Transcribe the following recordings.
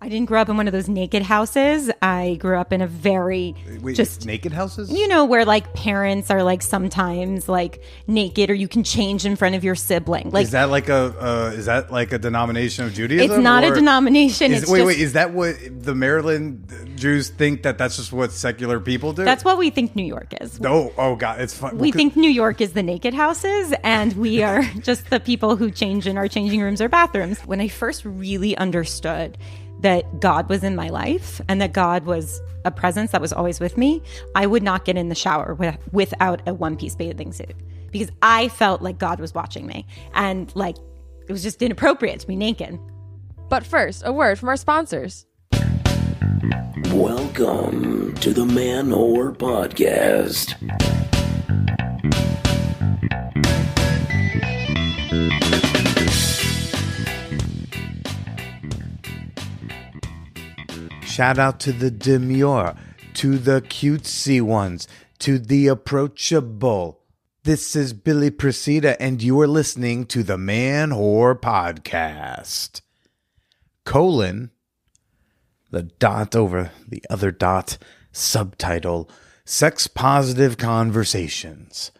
I didn't grow up in one of those naked houses. I grew up in a very naked houses? Where like parents are like sometimes like naked, or you can change in front of your sibling. Like, is that like a denomination of Judaism? It's not a denomination. Is that what the Maryland Jews think, that's just what secular people do? That's what we think New York is. Oh God, it's fun. We think New York is the naked houses, and we are just the people who change in our changing rooms or bathrooms. When I first really understood that God was in my life and that God was a presence that was always with me, I would not get in the shower without a one-piece bathing suit, because I felt like God was watching me, and like it was just inappropriate to be naked. But first, a word from our sponsors. Welcome to the Man-Whore Podcast. Shout out to the demure, to the cutesy ones, to the approachable. This is Billy Presida, and you are listening to the Man-Whore Podcast. : the dot over the other dot, subtitle, Sex Positive Conversations.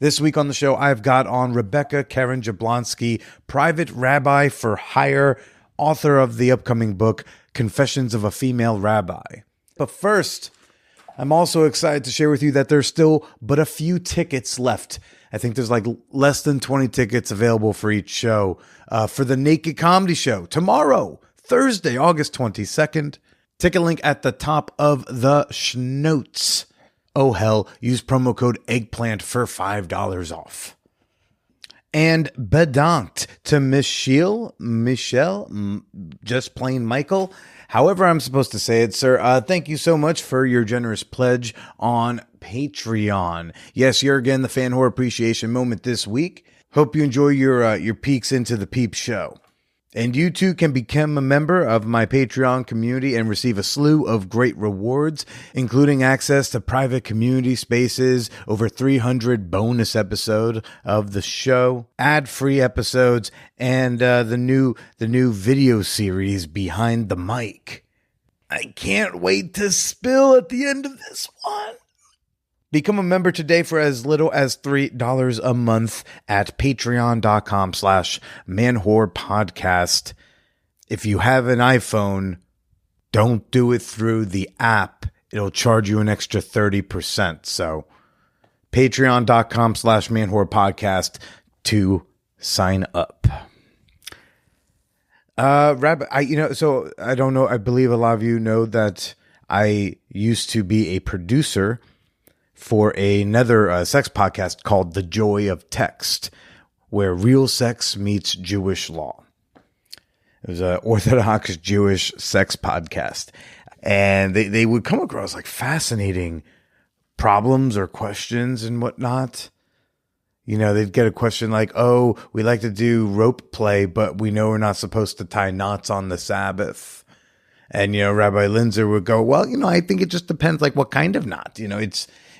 This week on the show, I've got on Rebecca Keren Jablonski, private rabbi for hire, author of the upcoming book, Confessions of a Female Rabbi. But first, I'm also excited to share with you that there's still but a few tickets left. I think there's like less than 20 tickets available for each show for the Naked Comedy Show tomorrow, Thursday, August 22nd. Ticket link at the top of the schnotes. Oh hell, use promo code eggplant for $5 off. And bedankt to Michelle, just plain Michael, however I'm supposed to say it, sir. Thank you so much for your generous pledge on Patreon. Yes, you're again the Fan Whore Appreciation Moment this week. Hope you enjoy your peeks into the peep show. And you too can become a member of my Patreon community and receive a slew of great rewards, including access to private community spaces, over 300 bonus episodes of the show, ad-free episodes, and the new video series Behind the Mic. I can't wait to spill at the end of this one. Become a member today for as little as $3 a month at patreon.com/manwhorepodcast. If you have an iPhone, don't do it through the app. It'll charge you an extra 30%. So patreon.com/manwhorepodcast to sign up. Rabbi, so I don't know. I believe a lot of you know that I used to be a producer for another sex podcast called The Joy of Text, where real sex meets Jewish law. It was an Orthodox Jewish sex podcast. And they would come across like fascinating problems or questions and whatnot. They'd get a question like, oh, we like to do rope play, but we know we're not supposed to tie knots on the Sabbath. And, Rabbi Linzer would go, well, I think it just depends like what kind of knot.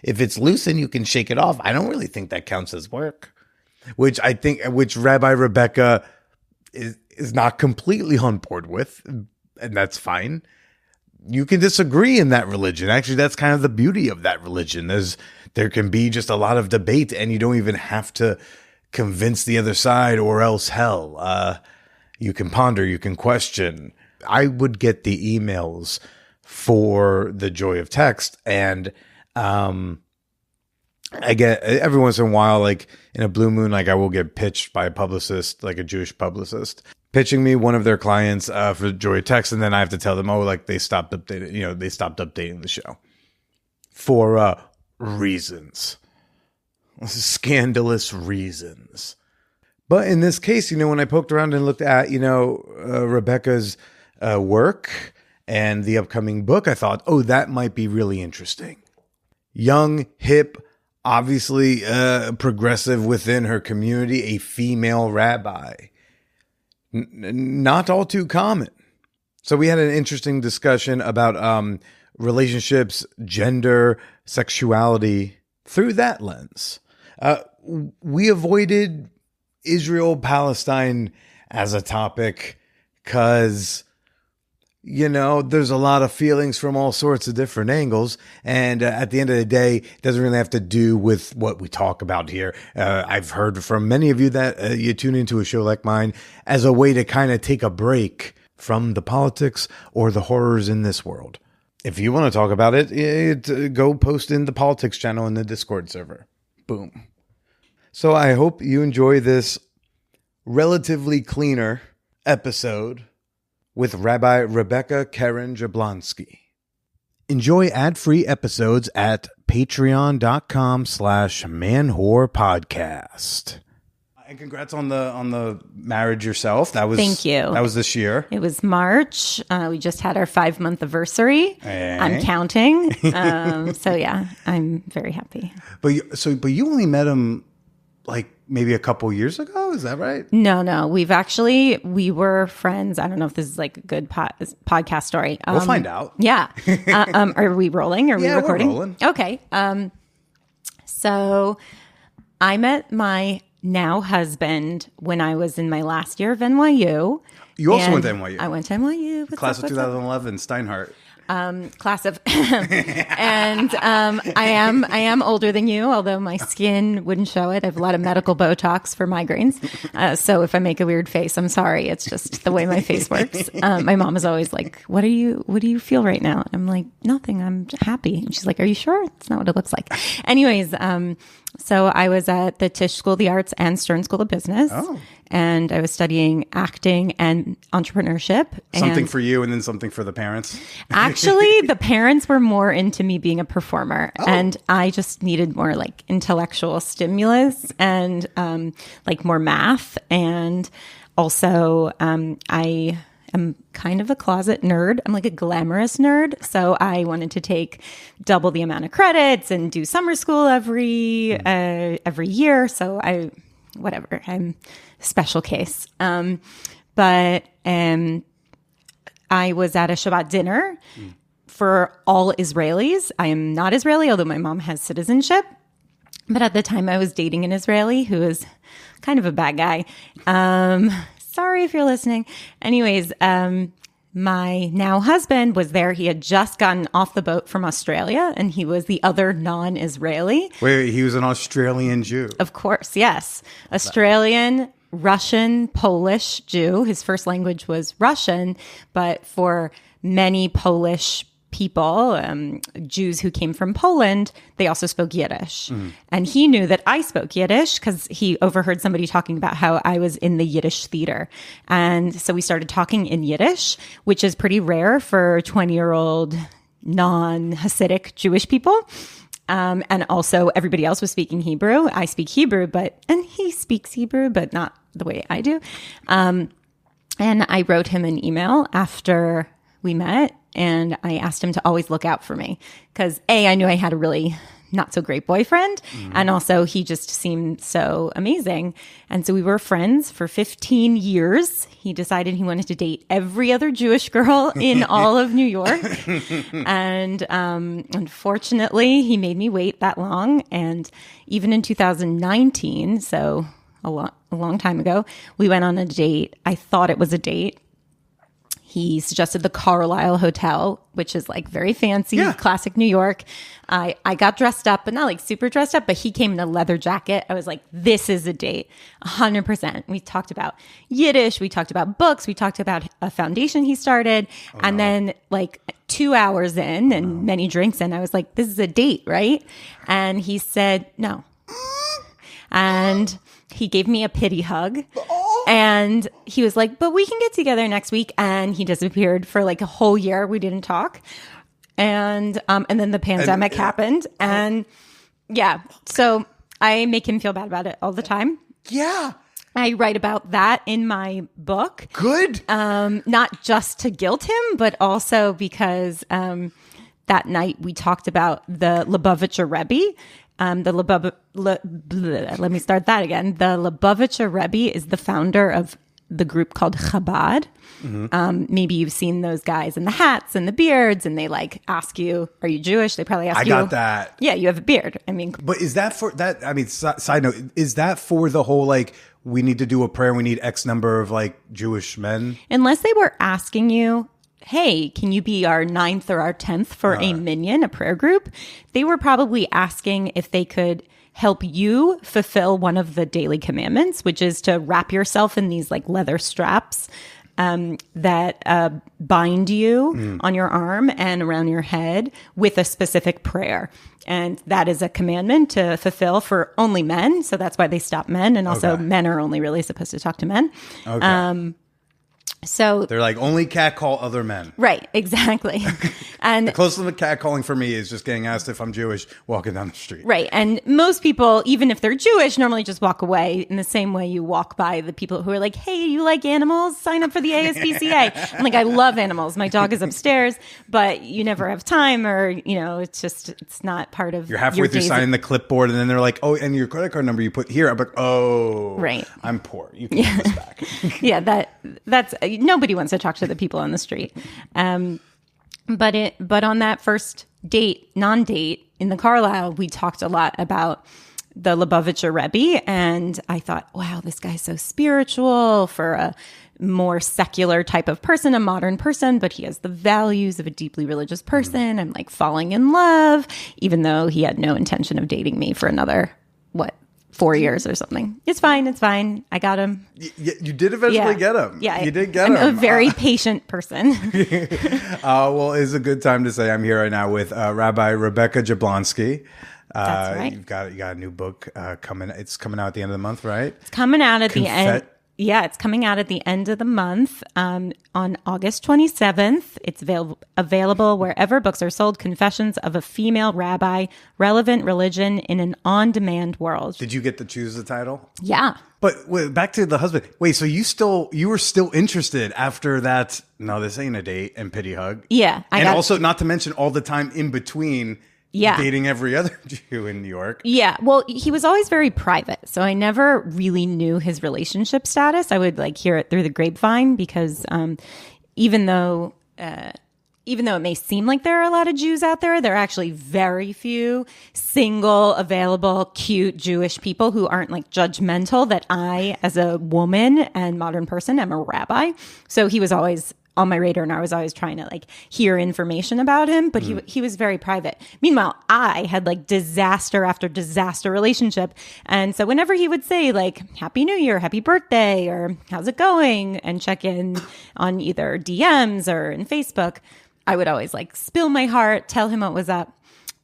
If it's loose and you can shake it off, I don't really think that counts as work. Which Rabbi Rebecca is not completely on board with, and that's fine. You can disagree in that religion. Actually, that's kind of the beauty of that religion. There can be just a lot of debate, and you don't even have to convince the other side, or else hell. You can ponder, you can question. I would get the emails for The Joy of Text, and I get every once in a while, like in a blue moon, like I will get pitched by a publicist, like a Jewish publicist, pitching me one of their clients for Joy of Text, and then I have to tell them, oh, like they stopped updating the show for reasons, scandalous reasons. But in this case, when I poked around and looked at Rebecca's work and the upcoming book, I thought, oh, that might be really interesting. Young, hip, obviously progressive within her community, a female rabbi. Not all too common. So we had an interesting discussion about relationships, gender, sexuality through that lens. We avoided Israel-Palestine as a topic because there's a lot of feelings from all sorts of different angles. And at the end of the day, it doesn't really have to do with what we talk about here. I've heard from many of you that you tune into a show like mine as a way to kind of take a break from the politics or the horrors in this world. If you want to talk about it, go post in the politics channel in the Discord server. Boom. So I hope you enjoy this relatively cleaner episode with Rabbi Rebecca Keren Jablonski. Enjoy ad-free episodes at patreon.com/manwhorepodcast. And congrats on the marriage yourself. Thank you. That was this year. It was March. We just had our 5-month anniversary. I'm counting. So yeah, I'm very happy. But you only met him like maybe a couple years ago, is that right? No. We were friends. I don't know if this is like a good podcast story. We'll find out. Yeah. Are we rolling? Are we recording? We're rolling. Okay. So I met my now husband when I was in my last year of NYU. You also went to NYU. I went to NYU. Class of 2011, Steinhardt. Class of, and I am older than you, although my skin wouldn't show it. I have a lot of medical Botox for migraines. So if I make a weird face, I'm sorry. It's just the way my face works. My mom is always like, what do you feel right now? And I'm like, nothing. I'm happy. And she's like, are you sure? It's not what it looks like. Anyways, so I was at the Tisch School of the Arts and Stern School of Business. Oh. And I was studying acting and entrepreneurship. Something for you and then something for the parents? Actually, the parents were more into me being a performer. Oh. And I just needed more like intellectual stimulus and like more math. And also I am kind of a closet nerd. I'm like a glamorous nerd. So I wanted to take double the amount of credits and do summer school every year. So I'm a special case. But I was at a Shabbat dinner for all Israelis. I am not Israeli, although my mom has citizenship. But at the time I was dating an Israeli who was kind of a bad guy. Sorry if you're listening. Anyways, my now husband was there. He had just gotten off the boat from Australia, and he was the other non-Israeli. Wait, he was an Australian Jew? Of course, yes. Australian, Russian, Polish Jew. His first language was Russian, but for many Polish people, Jews who came from Poland, they also spoke Yiddish. Mm-hmm. And he knew that I spoke Yiddish because he overheard somebody talking about how I was in the Yiddish theater. And so we started talking in Yiddish, which is pretty rare for 20-year-old non-Hasidic Jewish people. And also everybody else was speaking Hebrew. I speak Hebrew, and he speaks Hebrew, but not the way I do. And I wrote him an email after we met, and I asked him to always look out for me because I knew I had a really not so great boyfriend. Mm-hmm. And also he just seemed so amazing. And so we were friends for 15 years. He decided he wanted to date every other Jewish girl in all of New York. And unfortunately, he made me wait that long. And even in 2019, so a long time ago, we went on a date. I thought it was a date. He suggested the Carlisle Hotel, which is like very fancy, classic New York. I got dressed up, but not like super dressed up, but he came in a leather jacket. I was like, this is a date, 100%. We talked about Yiddish. We talked about books. We talked about a foundation he started. And then like 2 hours in and many drinks in, I was like, this is a date, right? And he said, no. And he gave me a pity hug. And he was like, but we can get together next week. And he disappeared for like a whole year. We didn't talk. And then the pandemic happened. And so I make him feel bad about it all the time. Yeah. I write about that in my book. Good. Not just to guilt him, but also because that night we talked about the Lubavitcher Rebbe. Let me start that again. The Lubavitcher Rebbe is the founder of the group called Chabad. Mm-hmm. Maybe you've seen those guys in the hats and the beards, and they like ask you, "Are you Jewish?" They probably ask you. I got that. Yeah, you have a beard. I mean, but is that for that? I mean, side note, is that for the whole like we need to do a prayer? We need X number of like Jewish men. Unless they were asking you. hey, can you be our 9th or our 10th for a minyan, a prayer group? They were probably asking if they could help you fulfill one of the daily commandments, which is to wrap yourself in these like leather straps that bind you on your arm and around your head with a specific prayer. And that is a commandment to fulfill for only men. So that's why they stop men. And also men are only really supposed to talk to men. Okay. So they're like, only catcall other men. Right, exactly. And the closest to catcalling for me is just getting asked if I'm Jewish walking down the street. Right. And most people, even if they're Jewish, normally just walk away in the same way you walk by the people who are like, hey, you like animals? Sign up for the ASPCA. I'm like, I love animals. My dog is upstairs, but you never have time, or, you know, it's not part of You're halfway through signing the clipboard, and then they're like, oh, and your credit card number you put here. I'm like, oh, right. I'm poor. You can give this back. Yeah, that's nobody wants to talk to the people on the street. But on that first non-date in the Carlisle, we talked a lot about the Lubavitcher Rebbe, and I thought, wow, this guy's so spiritual for a more secular type of person, a modern person, but he has the values of a deeply religious person. I'm like falling in love, even though he had no intention of dating me for another, 4 years or something. It's fine. I got him. You did eventually get him. Yeah. You did get him. I'm a very patient person. Well, it's a good time to say I'm here right now with Rabbi Rebecca Jablonski. That's right. You got a new book coming. It's coming out at the end of the month, right? It's coming out at the end. Yeah, it's coming out at the end of the month on August 27th. It's available wherever books are sold. Wefessions of a Female Rabbi, Relevant Religion in an On-Demand World. Did you get to choose the title? Yeah. But wait, back to the husband. Wait, so you were still interested after that? No, this ain't a date and pity hug. Yeah. Also, not to mention all the time in between. Yeah. Dating every other Jew in New York. Yeah. Well, he was always very private. So I never really knew his relationship status. I would hear it through the grapevine because even though it may seem like there are a lot of Jews out there, there are actually very few single, available, cute Jewish people who aren't judgmental that I, as a woman and modern person, am a rabbi. So he was always on my radar, and I was always trying to hear information about him, but he was very private. Meanwhile, I had disaster after disaster relationship. And so whenever he would say Happy New Year, Happy Birthday, or how's it going, and check in on either DMs or in Facebook, I would always spill my heart, tell him what was up.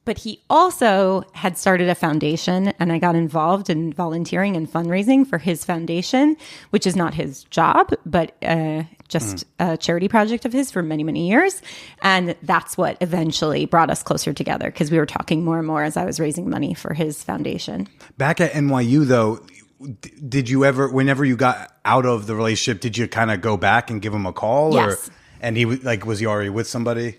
But he also had started a foundation, and I got involved in volunteering and fundraising for his foundation, which is not his job, but just a charity project of his for many, many years. And that's what eventually brought us closer together, because we were talking more and more as I was raising money for his foundation. Back at NYU, though, did you ever, whenever you got out of the relationship, did you kind of go back and give him a call? Yes. And he was he already with somebody?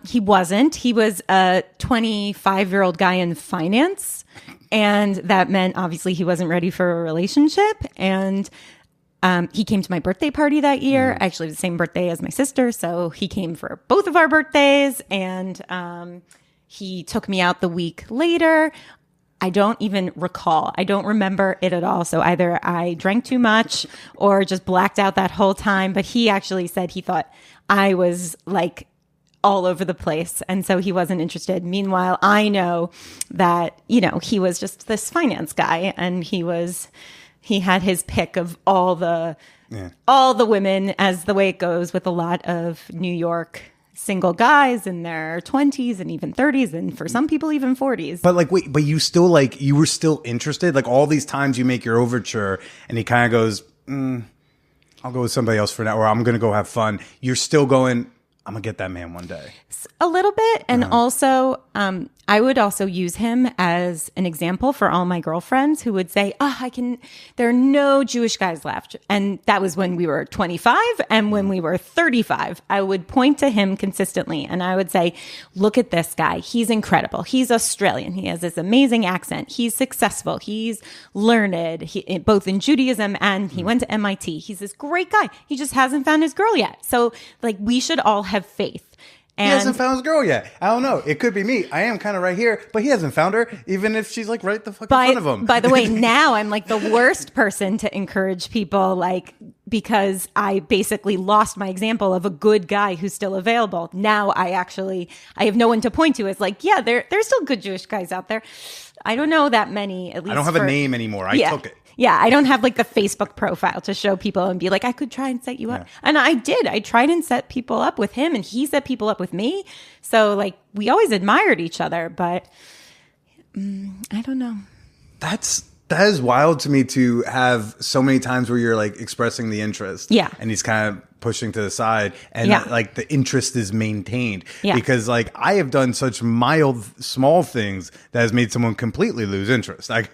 He wasn't. He was a 25-year-old guy in finance. And that meant obviously he wasn't ready for a relationship. And he came to my birthday party that year, actually the same birthday as my sister. So he came for both of our birthdays. And he took me out the week later. I don't even recall. I don't remember it at all. So either I drank too much or just blacked out that whole time. But he actually said he thought I was all over the place. And so he wasn't interested. Meanwhile, I know that, he was just this finance guy, and he had his pick of all the women, as the way it goes with a lot of New York single guys in their 20s and even 30s, and for some people even 40s. But wait, but you still you were still interested? All these times you make your overture and he kind of goes, I'll go with somebody else for now, or I'm going to go have fun. You're still going, I'm going to get that man one day. A little bit. And also, I would also use him as an example for all my girlfriends who would say, there are no Jewish guys left. And that was when we were 25 and when we were 35. I would point to him consistently and I would say, look at this guy. He's incredible. He's Australian. He has this amazing accent. He's successful. He's learned, both in Judaism and he went to MIT. He's this great guy. He just hasn't found his girl yet. So we should all have faith. He hasn't found his girl yet. I don't know. It could be me. I am kind of right here, but he hasn't found her, even if she's right the fuck in front of him. By the way, now I'm the worst person to encourage people because I basically lost my example of a good guy who's still available. Now I have no one to point to. It's like, yeah, there's still good Jewish guys out there. I don't know that many, at least. I don't have a name anymore. I took it. Yeah, I don't have like the Facebook profile to show people and be like, I could try and set you up. And I did. I tried and set people up with him, and he set people up with me. So like we always admired each other, but I don't know. That is wild to me, to have so many times where you're like expressing the interest. Yeah. And he's kind of pushing to the side, and like the interest is maintained. Yeah. Because like I have done such mild, small things that has made someone completely lose interest. Like,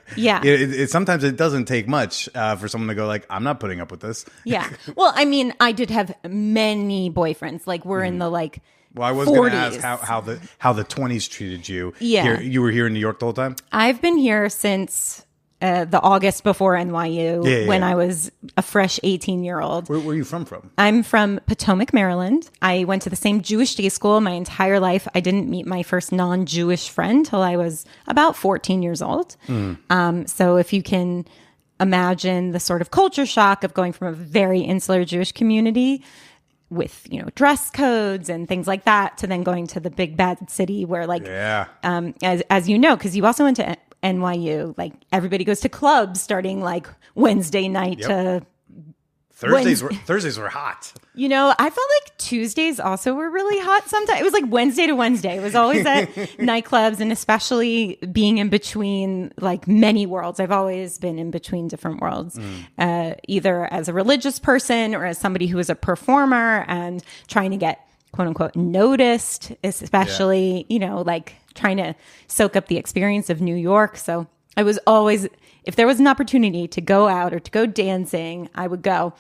sometimes it doesn't take much for someone to go like, I'm not putting up with this. Yeah. Well, I mean, I did have many boyfriends. Like we're in the like, well, I was going to ask how the 20s treated you. Yeah. You were here in New York the whole time? I've been here since the August before NYU, when I was a fresh 18-year-old. Where are you from? I'm from Potomac, Maryland. I went to the same Jewish day school my entire life. I didn't meet my first non-Jewish friend till I was about 14 years old. So if you can imagine the sort of culture shock of going from a very insular Jewish community with, dress codes and things like that, to then going to the big bad city where like, as you know, because you also went to NYU, like everybody goes to clubs starting like Wednesday night to Thursdays were hot. I felt like Tuesdays also were really hot sometimes. It was like Wednesday to Wednesday. It was always at nightclubs, and especially being in between like many worlds. I've always been in between different worlds, either as a religious person or as somebody who is a performer and trying to get quote unquote noticed, especially, like trying to soak up the experience of New York. So I was always, if there was an opportunity to go out or to go dancing, I would go.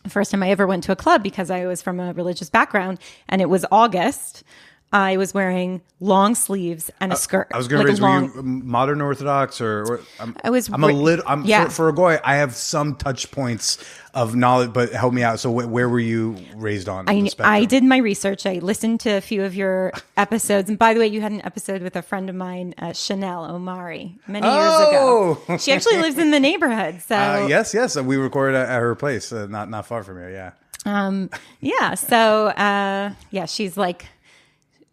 The first time I ever went to a club, because I was from a religious background and it was August, I was wearing long sleeves and a skirt. I was going to raise, were you modern Orthodox or I'm a little, for a goy, I have some touch points of knowledge, but help me out. So where were you raised on? I did my research. I listened to a few of your episodes. And by the way, you had an episode with a friend of mine, Chanel Omari, many years ago. She actually lives in the neighborhood. So yes. We recorded at her place, not far from here. Yeah. So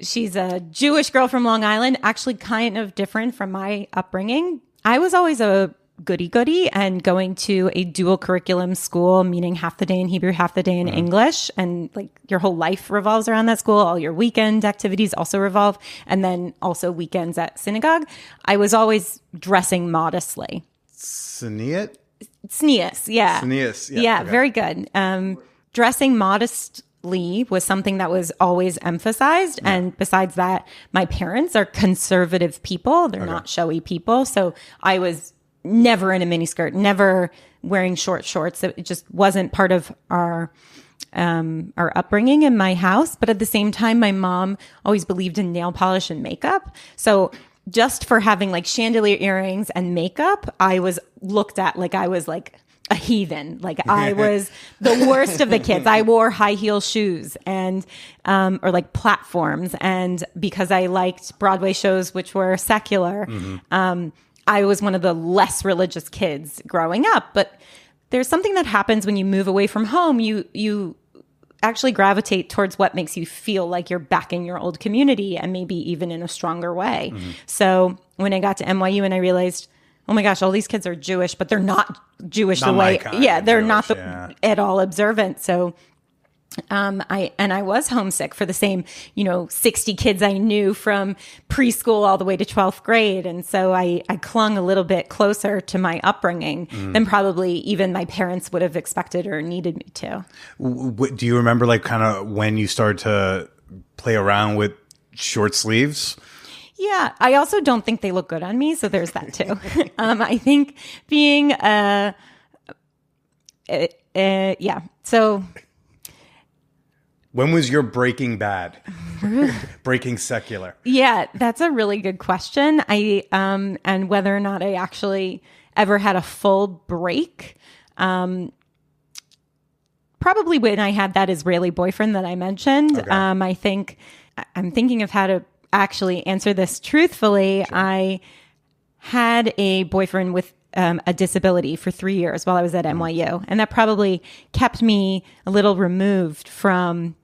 she's a Jewish girl from Long Island, actually kind of different from my upbringing. I was always a goody and going to a dual curriculum school, meaning half the day in Hebrew, half the day in English. And like your whole life revolves around that school. All your weekend activities also revolve. And then also weekends at synagogue. I was always dressing modestly. Sneas, yeah. Sneas, yeah. Okay. Very good. Dressing modestly was something that was always emphasized. Yeah. And besides that, my parents are conservative people. They're not showy people. So I was never in a miniskirt, never wearing short shorts. It just wasn't part of our upbringing in my house. But at the same time, my mom always believed in nail polish and makeup. So just for having like chandelier earrings and makeup, I was looked at like I was like a heathen. Like I was the worst of the kids. I wore high heel shoes and, or like platforms. And because I liked Broadway shows, which were secular, I was one of the less religious kids growing up. But there's something that happens when you move away from home. You actually gravitate towards what makes you feel like you're back in your old community, and maybe even in a stronger way. So when I got to NYU and I realized, oh my gosh, all these kids are Jewish, but they're not Jewish the way, they're not at all observant. So I was homesick for the same, 60 kids I knew from preschool all the way to 12th grade. And so I clung a little bit closer to my upbringing than probably even my parents would have expected or needed me to. Do you remember like kind of when you started to play around with short sleeves? Yeah. I also don't think they look good on me. So there's that too. I think being, so... When was your breaking bad? Breaking secular? Yeah, that's a really good question. And whether or not I actually ever had a full break. Probably when I had that Israeli boyfriend that I mentioned. Okay. I think I'm thinking of how to actually answer this truthfully. Sure. I had a boyfriend with a disability for 3 years while I was at NYU. And that probably kept me a little removed from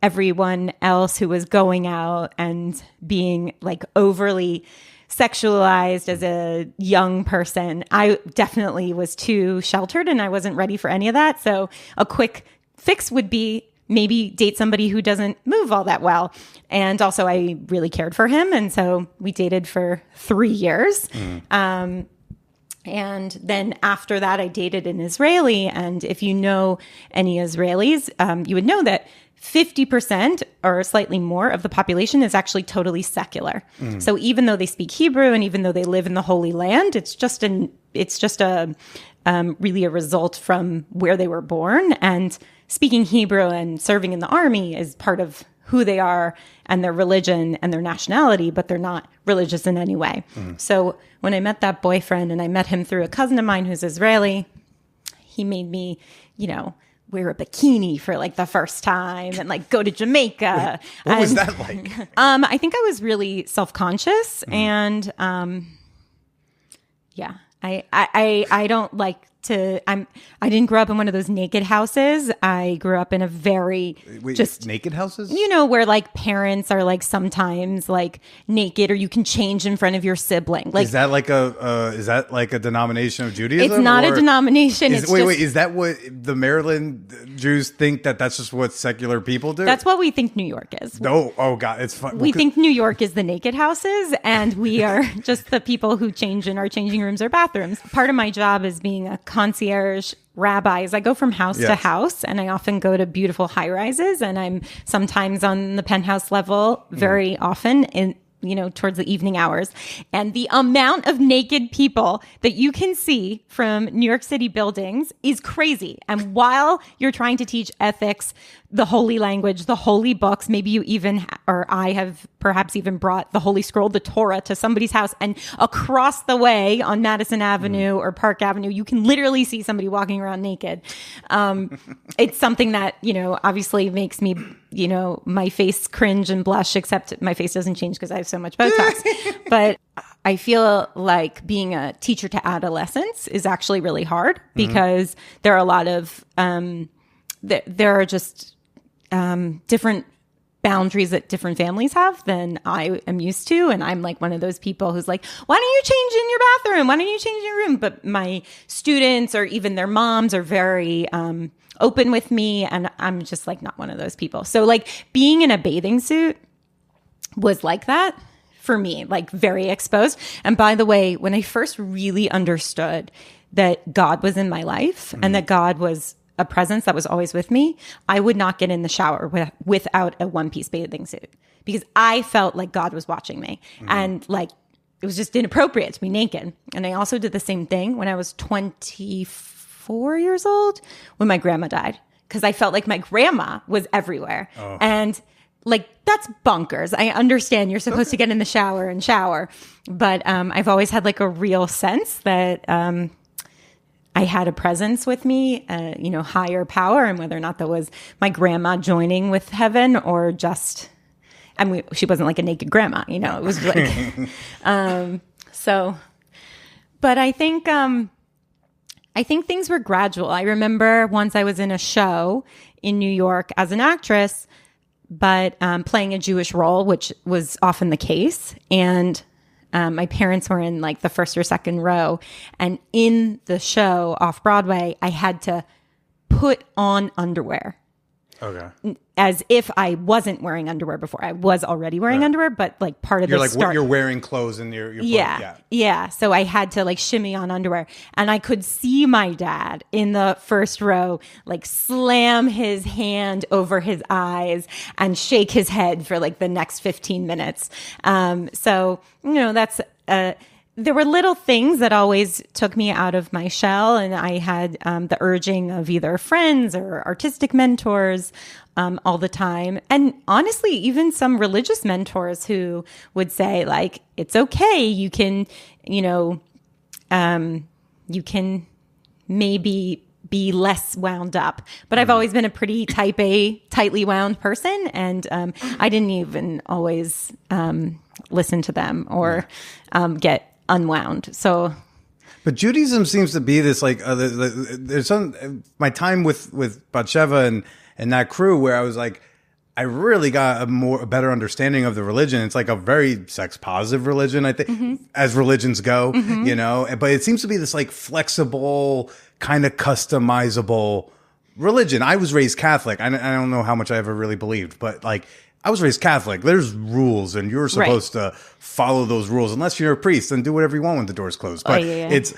everyone else who was going out and being like overly sexualized as a young person. I definitely was too sheltered and I wasn't ready for any of that. So a quick fix would be maybe date somebody who doesn't move all that well. And also I really cared for him. And so we dated for 3 years. And then after that, I dated an Israeli. And if you know any Israelis, you would know that 50% or slightly more of the population is actually totally secular. So even though they speak Hebrew and even though they live in the Holy Land, it's just really a result from where they were born. And speaking Hebrew and serving in the army is part of who they are and their religion and their nationality, but they're not religious in any way. So when I met that boyfriend, and I met him through a cousin of mine who's Israeli, he made me, wear a bikini for like the first time and like go to Jamaica. What was that like? I think I was really self-conscious and I don't like to, I didn't grow up in one of those naked houses. I grew up in a very naked houses? Where like parents are like sometimes like naked or you can change in front of your sibling. Like, is that like a denomination of Judaism? It's not a denomination. Is that what the Maryland Jews think that's just what secular people do? That's what we think New York is. Oh God, it's fun. We think New York is the naked houses and we are just the people who change in our changing rooms or bathrooms. Part of my job is being a concierge rabbis. I go from house to house and I often go to beautiful high rises and I'm sometimes on the penthouse level very often in towards the evening hours. And the amount of naked people that you can see from New York City buildings is crazy. And while you're trying to teach ethics, the holy language, the holy books, maybe you even, or I have perhaps even brought the Holy Scroll, the Torah, to somebody's house, and across the way on Madison Avenue or Park Avenue, you can literally see somebody walking around naked. It's something that, obviously makes me, my face cringe and blush, except my face doesn't change because I have so much Botox. But I feel like being a teacher to adolescents is actually really hard because there are a lot of, there are just different boundaries that different families have than I am used to. And I'm like one of those people who's like, why don't you change in your bathroom? Why don't you change in your room? But my students or even their moms are very open with me. And I'm just like not one of those people. So like being in a bathing suit was like that for me, like very exposed. And by the way, when I first really understood that God was in my life and that God was a presence that was always with me, I would not get in the shower without a one-piece bathing suit because I felt like God was watching me and like it was just inappropriate to be naked. And I also did the same thing when I was 24 years old when my grandma died because I felt like my grandma was everywhere. And like, that's bonkers. I understand you're supposed to get in the shower and shower, but I've always had like a real sense that I had a presence with me, higher power, and whether or not that was my grandma joining with heaven or just, she wasn't like a naked grandma, it was like, but I think things were gradual. I remember once I was in a show in New York as an actress, but playing a Jewish role, which was often the case. And my parents were in like the first or second row. And in the show off Broadway, I had to put on underwear. Okay. As if I wasn't wearing underwear before. I was already wearing underwear, but like part of the start. You're wearing clothes and you're yeah. So I had to like shimmy on underwear. And I could see my dad in the first row like slam his hand over his eyes and shake his head for like the next 15 minutes. So, that's there were little things that always took me out of my shell. And I had the urging of either friends or artistic mentors all the time. And honestly, even some religious mentors who would say, like, it's okay. You can, you can maybe be less wound up. But I've always been a pretty type A, tightly wound person. And I didn't even always listen to them or get unwound. So But Judaism seems to be this like there's some my time with Batsheva and that crew where I was like, I really got a better understanding of the religion. It's like a very sex positive religion, I think, as religions go, you know. But it seems to be this like flexible, kind of customizable religion. I was raised Catholic. I don't know how much I ever really believed, but like I was raised Catholic. There's rules, and you're supposed to follow those rules. Unless you're a priest, then do whatever you want when the door's closed. But it's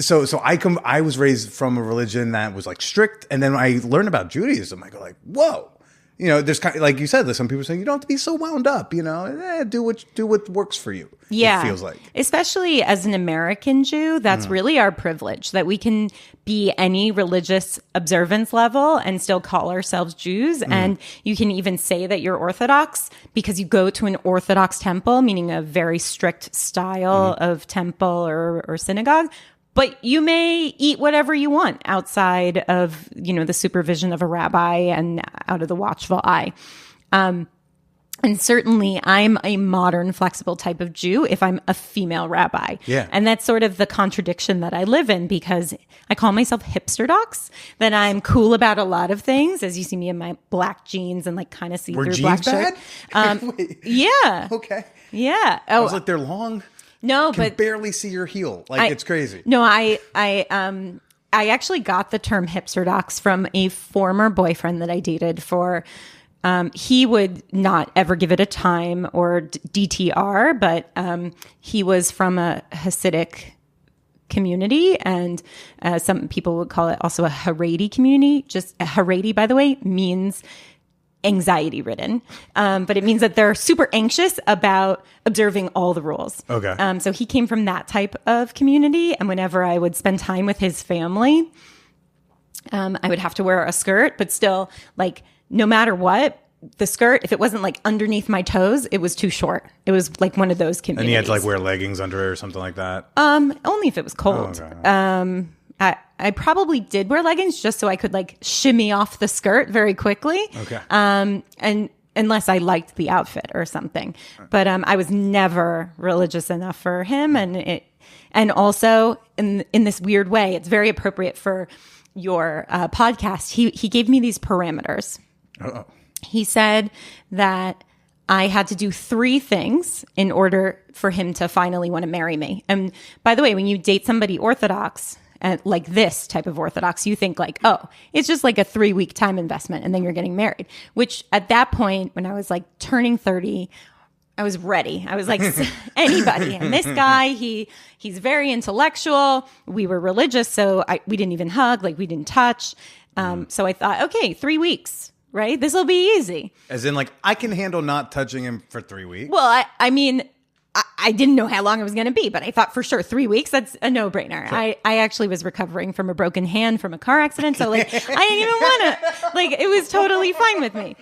so I was raised from a religion that was like strict, and then I learned about Judaism. I go like, whoa. You know, there's kind of, like you said, there's some people saying you don't have to be so wound up. You know, do what works for you. Yeah, it feels like, especially as an American Jew, that's really our privilege that we can be any religious observance level and still call ourselves Jews. And you can even say that you're Orthodox because you go to an Orthodox temple, meaning a very strict style of temple or synagogue. But you may eat whatever you want outside of, you know, the supervision of a rabbi and out of the watchful eye. And certainly I'm a modern, flexible type of Jew if I'm a female rabbi. Yeah. And that's sort of the contradiction that I live in because I call myself hipster-dox, that I'm cool about a lot of things, as you see me in my black jeans and like kind of see-through black shirt. Yeah. Okay. Yeah. I was like, they're long. No, Can but barely see your heel. Like it's crazy. No, I actually got the term hipster-dox from a former boyfriend that I dated for. He would not ever give it a time or DTR, but he was from a Hasidic community, and some people would call it also a Haredi community. Just Haredi, by the way, means anxiety ridden, but it means that they're super anxious about observing all the rules. Okay. So he came from that type of community, and whenever I would spend time with his family, I would have to wear a skirt, but still, like, no matter what, the skirt, if it wasn't like underneath my toes, it was too short. It was like one of those communities. And you had to like wear leggings under it or something like that? Only if it was cold. Oh, okay. I probably did wear leggings just so I could like shimmy off the skirt very quickly. Okay. And unless I liked the outfit or something, but I was never religious enough for him, and also in this weird way, it's very appropriate for your podcast. He gave me these parameters. Uh-oh. He said that I had to do 3 things in order for him to finally want to marry me. And by the way, when you date somebody Orthodox, like this type of Orthodox, you think like, oh, it's just like a 3-week time investment and then you're getting married. Which at that point, when I was like turning 30, I was ready. I was like, anybody. And this guy, he's very intellectual. We were religious, so we didn't even hug, like we didn't touch. So I thought, okay, 3 weeks. Right? This will be easy. As in, like, I can handle not touching him for 3 weeks. Well, I mean, I didn't know how long it was going to be, but I thought for sure 3 weeks, that's a no-brainer. Sure. I actually was recovering from a broken hand from a car accident, so, like, I didn't even want to. Like, it was totally fine with me.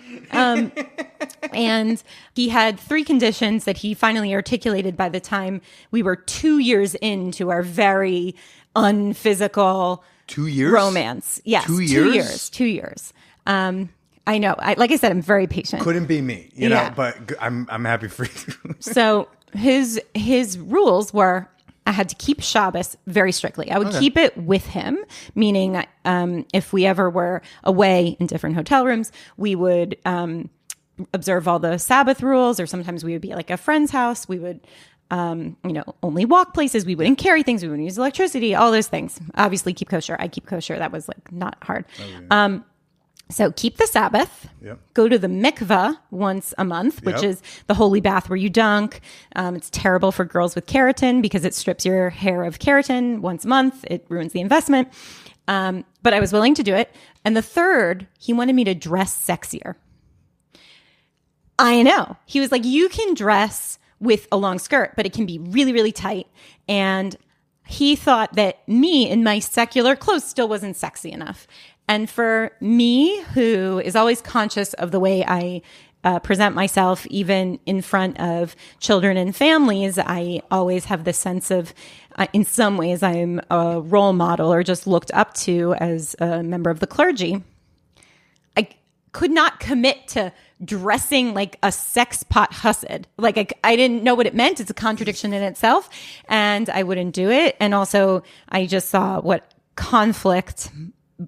And he had 3 conditions that he finally articulated by the time we were 2 years into our very unphysical 2 years? Romance. Yes, 2 years? 2 years. I know. Like I said, I'm very patient. Couldn't be me, you know, but I'm happy for you. So his rules were I had to keep Shabbos very strictly. I would keep it with him, meaning if we ever were away in different hotel rooms, we would observe all the Sabbath rules, or sometimes we would be at like a friend's house. We would only walk places. We wouldn't carry things. We wouldn't use electricity, all those things. Obviously keep kosher. I keep kosher. That was like not hard. Okay. So keep the Sabbath, go to the mikveh once a month, which is the holy bath where you dunk. It's terrible for girls with keratin because it strips your hair of keratin once a month. It ruins the investment. But I was willing to do it. And the third, he wanted me to dress sexier. I know. He was like, you can dress with a long skirt, but it can be really, really tight. And he thought that me in my secular clothes still wasn't sexy enough. And for me, who is always conscious of the way I present myself, even in front of children and families, I always have this sense of, in some ways, I'm a role model or just looked up to as a member of the clergy. could not commit to dressing like a sex pot hussed. Like I didn't know what it meant. It's a contradiction in itself, and I wouldn't do it. And also, I just saw what conflict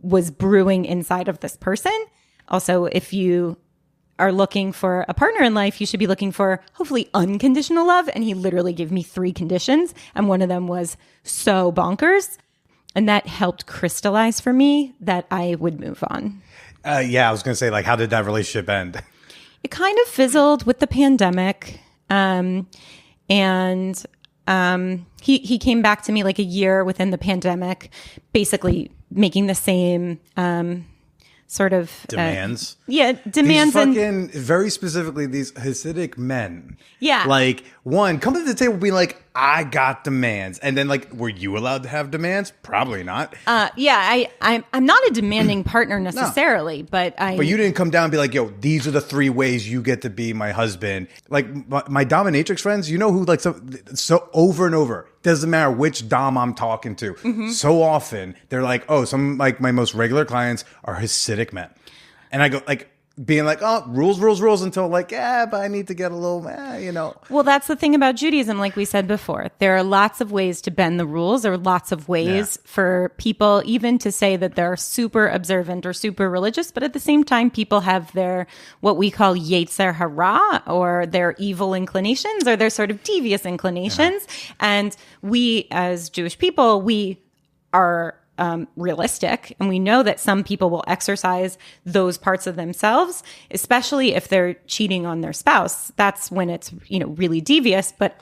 was brewing inside of this person. Also, if you are looking for a partner in life, you should be looking for hopefully unconditional love. And he literally gave me 3 conditions, and one of them was so bonkers, and that helped crystallize for me that I would move on. Yeah, I was going to say, like, how did that relationship end? It kind of fizzled with the pandemic. He came back to me like a year within the pandemic, basically making the same sort of demands. Demands. These fucking, very specifically, these Hasidic men. Yeah. Like, one, come to the table being like, I got demands. And then, like, were you allowed to have demands? Probably not. I'm not a demanding partner necessarily, but you didn't come down and be like, yo, these are the 3 ways you get to be my husband. Like, my dominatrix friends, you know who, like, so over and over, doesn't matter which dom I'm talking to. Mm-hmm. So often, they're like, oh, some, like, my most regular clients are Hasidic men. And I go, like, being like, oh, rules, until like, but I need to get a little, Well, that's the thing about Judaism, like we said before. There are lots of ways to bend the rules. There are lots of ways for people even to say that they're super observant or super religious, but at the same time, people have their, what we call yetzer hara, or their evil inclinations, or their sort of devious inclinations. Yeah. And we, as Jewish people, we are realistic, and we know that some people will exercise those parts of themselves, especially if they're cheating on their spouse. That's when it's really devious. But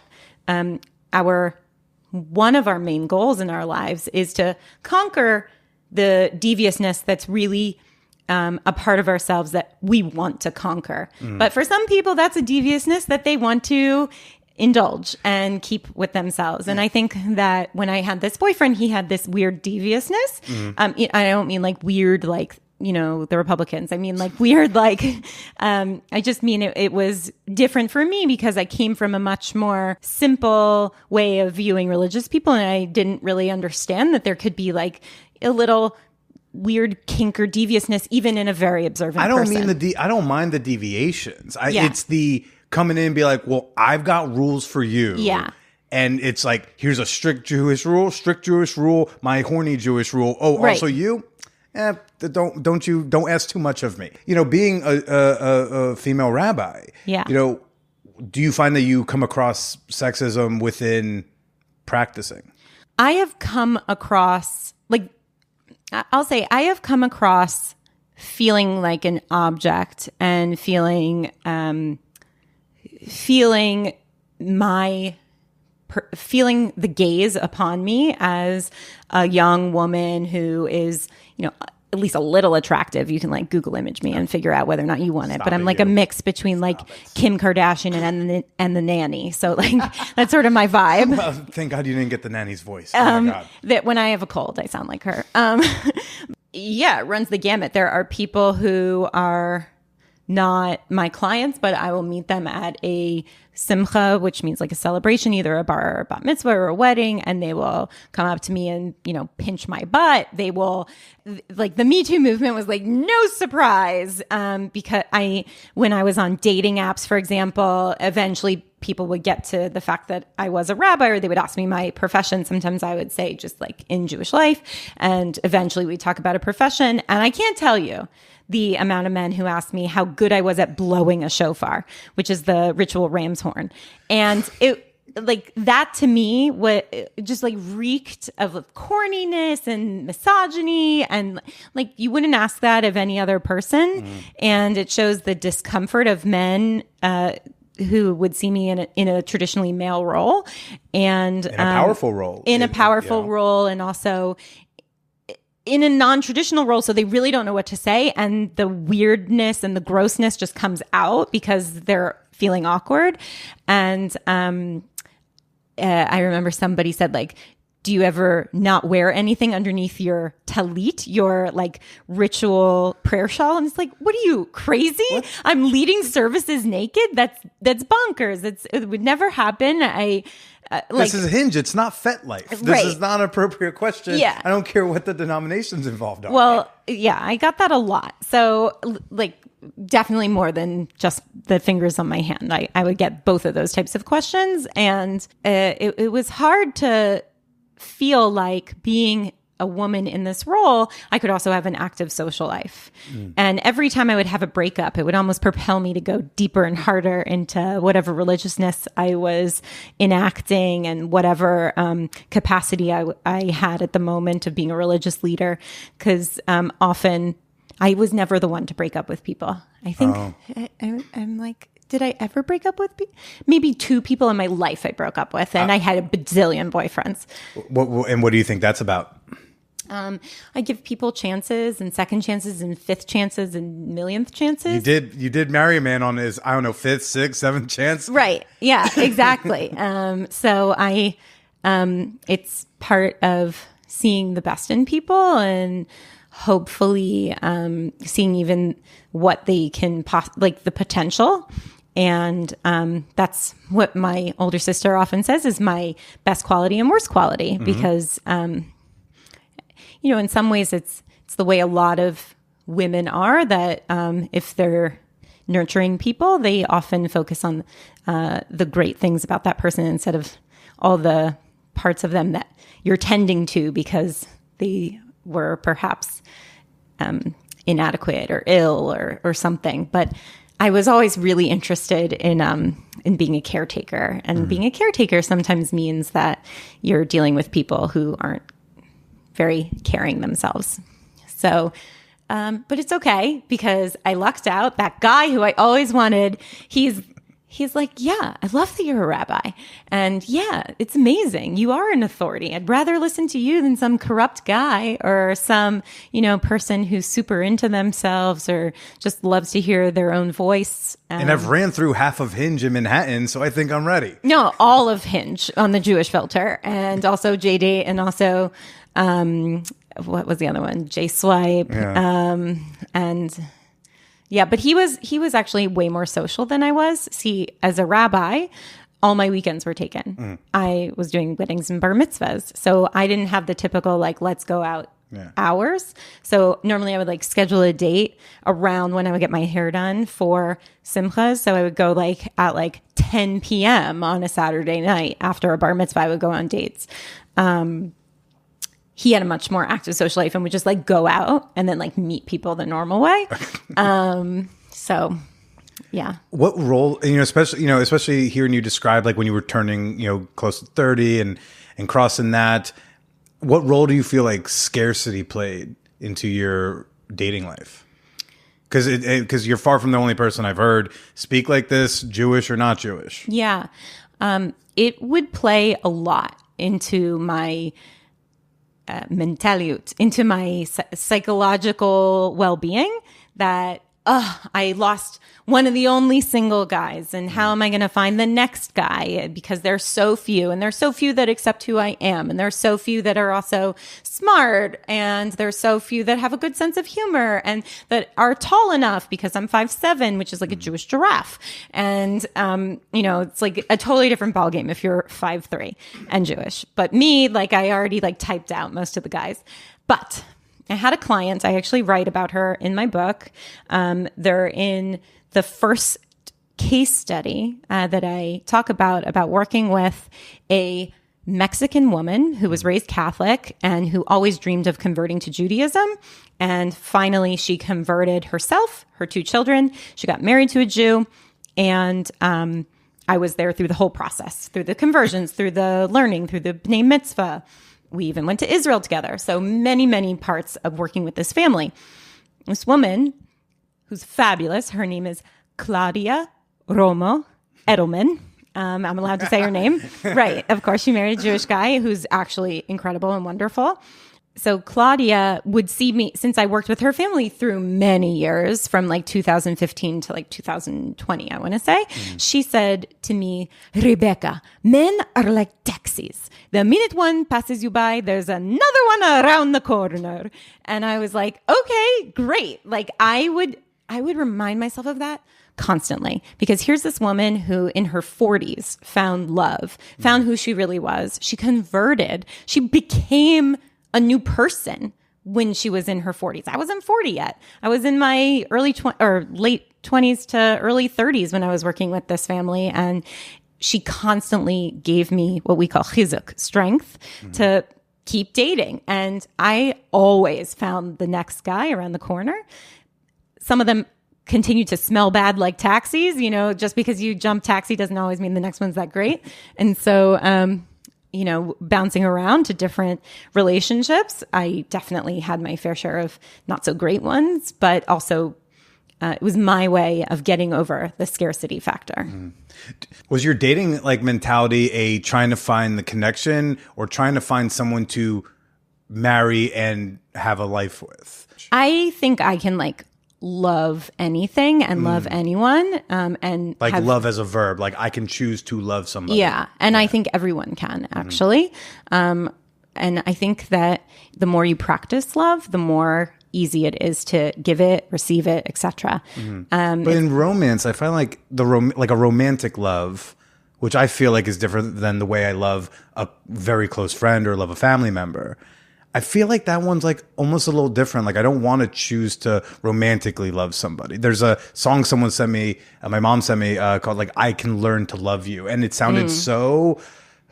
one of our main goals in our lives is to conquer the deviousness that's really a part of ourselves that we want to conquer. But for some people, that's a deviousness that they want to indulge and keep with themselves. And I think that when I had this boyfriend, he had this weird deviousness. I don't mean like weird, like, the Republicans. I mean like weird, like, I just mean it was different for me because I came from a much more simple way of viewing religious people. And I didn't really understand that there could be like a little weird kink or deviousness, even in a very observant person. I don't mind the deviations. It's the coming in and be like, well, I've got rules for you. Yeah. And it's like, here's a strict Jewish rule, my horny Jewish rule. Oh, right. Also you? Don't ask too much of me. Being a female rabbi. Yeah. Do you find that you come across sexism within practicing? I have come across, I have come across feeling like an object and feeling the gaze upon me as a young woman who is, at least a little attractive. You can like Google image me and figure out whether or not you want it. But I'm like a mix between Kim Kardashian and the nanny. So like that's sort of my vibe. Well, thank God you didn't get the nanny's voice. Oh my God. That when I have a cold, I sound like her. It runs the gamut. There are people who are not my clients, but I will meet them at a simcha, which means like a celebration, either a bar or a bat mitzvah or a wedding, and they will come up to me and, pinch my butt. They will, like, the Me Too movement was like no surprise, because when I was on dating apps, for example, eventually people would get to the fact that I was a rabbi, or they would ask me my profession. Sometimes I would say just like in Jewish life, and eventually we'd talk about a profession. And I can't tell you the amount of men who asked me how good I was at blowing a shofar, which is the ritual ram's horn. And it, like, that to me, just like reeked of corniness and misogyny. And like, you wouldn't ask that of any other person. And it shows the discomfort of men, who would see me in a traditionally male role, and in a powerful role, role, and also in a non-traditional role. So they really don't know what to say, and the weirdness and the grossness just comes out because they're feeling awkward. And I remember somebody said, like, do you ever not wear anything underneath your talit, your like ritual prayer shawl? And it's like, what are you, crazy? What? I'm leading services naked? That's bonkers. It would never happen. This is Hinge. It's not FetLife. This is not an appropriate question. Yeah. I don't care what the denominations involved are. Well, yeah, I got that a lot. So like definitely more than just the fingers on my hand. I would get both of those types of questions. And it was hard to feel like being a woman in this role, I could also have an active social life. And every time I would have a breakup, it would almost propel me to go deeper and harder into whatever religiousness I was enacting and whatever capacity I had at the moment of being a religious leader. Because often I was never the one to break up with people. I think I'm like, did I ever break up with maybe 2 people in my life I broke up with, and I had a bazillion boyfriends. What do you think that's about? I give people chances and second chances and fifth chances and millionth chances. You did marry a man on his, I don't know, 5th, 6th, 7th chance. Right. Yeah, exactly. So it's part of seeing the best in people and hopefully seeing even what they can like the potential. And that's what my older sister often says is my best quality and worst quality, because in some ways it's the way a lot of women are, that if they're nurturing people, they often focus on the great things about that person instead of all the parts of them that you're tending to because they were perhaps inadequate or ill or something. But I was always really interested in being a caretaker, and being a caretaker sometimes means that you're dealing with people who aren't very caring themselves. So, but it's okay because I lucked out. That guy who I always wanted, he's like, yeah, I love that you're a rabbi. And yeah, it's amazing. You are an authority. I'd rather listen to you than some corrupt guy or some, person who's super into themselves or just loves to hear their own voice. And I've ran through half of Hinge in Manhattan, so I think I'm ready. No, all of Hinge on the Jewish filter, and also JDate, and also what was the other one? J-Swipe. Yeah. And yeah, but he was actually way more social than I was. See, as a rabbi, all my weekends were taken. I was doing weddings and bar mitzvahs. So I didn't have the typical, let's go out hours. So normally I would schedule a date around when I would get my hair done for simchas. So I would go at 10 p.m. on a Saturday night after a bar mitzvah. I would go on dates. He had a much more active social life and would just go out and then meet people the normal way. So yeah. What role, especially hearing you describe when you were turning, close to 30 and crossing that, what role do you feel scarcity played into your dating life? Because you're far from the only person I've heard speak like this, Jewish or not Jewish. Yeah. It would play a lot into my mentality, into my psychological well-being, that I lost one of the only single guys, and how am I going to find the next guy? Because there's so few, and there's so few that accept who I am, and there's so few that are also smart, and there's so few that have a good sense of humor and that are tall enough, because I'm 5'7", which is like a Jewish giraffe. And, it's a totally different ballgame if you're 5'3" and Jewish. But me, I already typed out most of the guys. But I had a client, I actually write about her in my book. They're in the first case study that I talk about working with a Mexican woman who was raised Catholic and who always dreamed of converting to Judaism. And finally, she converted herself, her 2 children. She got married to a Jew. And I was there through the whole process, through the conversions, through the learning, through the B'nai Mitzvah. We even went to Israel together. So many, many parts of working with this family. This woman, who's fabulous, her name is Claudia Romo Edelman. I'm allowed to say her name. Right. Of course, she married a Jewish guy who's actually incredible and wonderful. So Claudia would see me, since I worked with her family through many years, from 2015 to 2020, I want to say. She said to me, Rebecca, men are like taxis. The minute one passes you by, there's another one around the corner. And I was like, okay, great. I would remind myself of that constantly, because here's this woman who in her 40s found love, found who she really was. She converted. She became a new person when she was in her 40s. I wasn't 40 yet. I was in my late 20s to early 30s when I was working with this family. And she constantly gave me what we call chizuk, strength, to keep dating. And I always found the next guy around the corner. Some of them continue to smell bad like taxis. Just because you jump taxi doesn't always mean the next one's that great. And so, bouncing around to different relationships, I definitely had my fair share of not so great ones, but also it was my way of getting over the scarcity factor. Was your dating mentality a trying to find the connection or trying to find someone to marry and have a life with? I think I can love anything and love anyone, and love as a verb. I can choose to love somebody. Yeah, and I think everyone can actually. And I think that the more you practice love, the more easy it is to give it, receive it, etc. But in romance, I find a romantic love, which I feel is different than the way I love a very close friend or love a family member. I feel that one's almost a little different. I don't want to choose to romantically love somebody. There's a song someone sent me, my mom sent me, called I Can Learn to Love You. And it sounded so,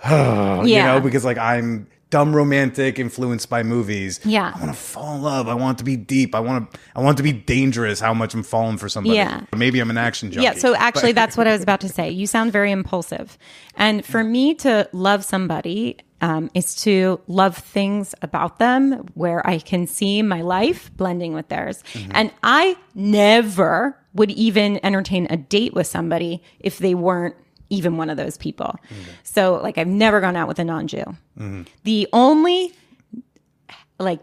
because I'm dumb romantic influenced by movies. Yeah. I want to fall in love. I want it to be deep. I want to be dangerous how much I'm falling for somebody. Yeah. Maybe I'm an action junkie. Yeah. So actually that's what I was about to say. You sound very impulsive. And for me to love somebody is to love things about them where I can see my life blending with theirs. And I never would even entertain a date with somebody if they weren't even one of those people. So I've never gone out with a non-Jew. The only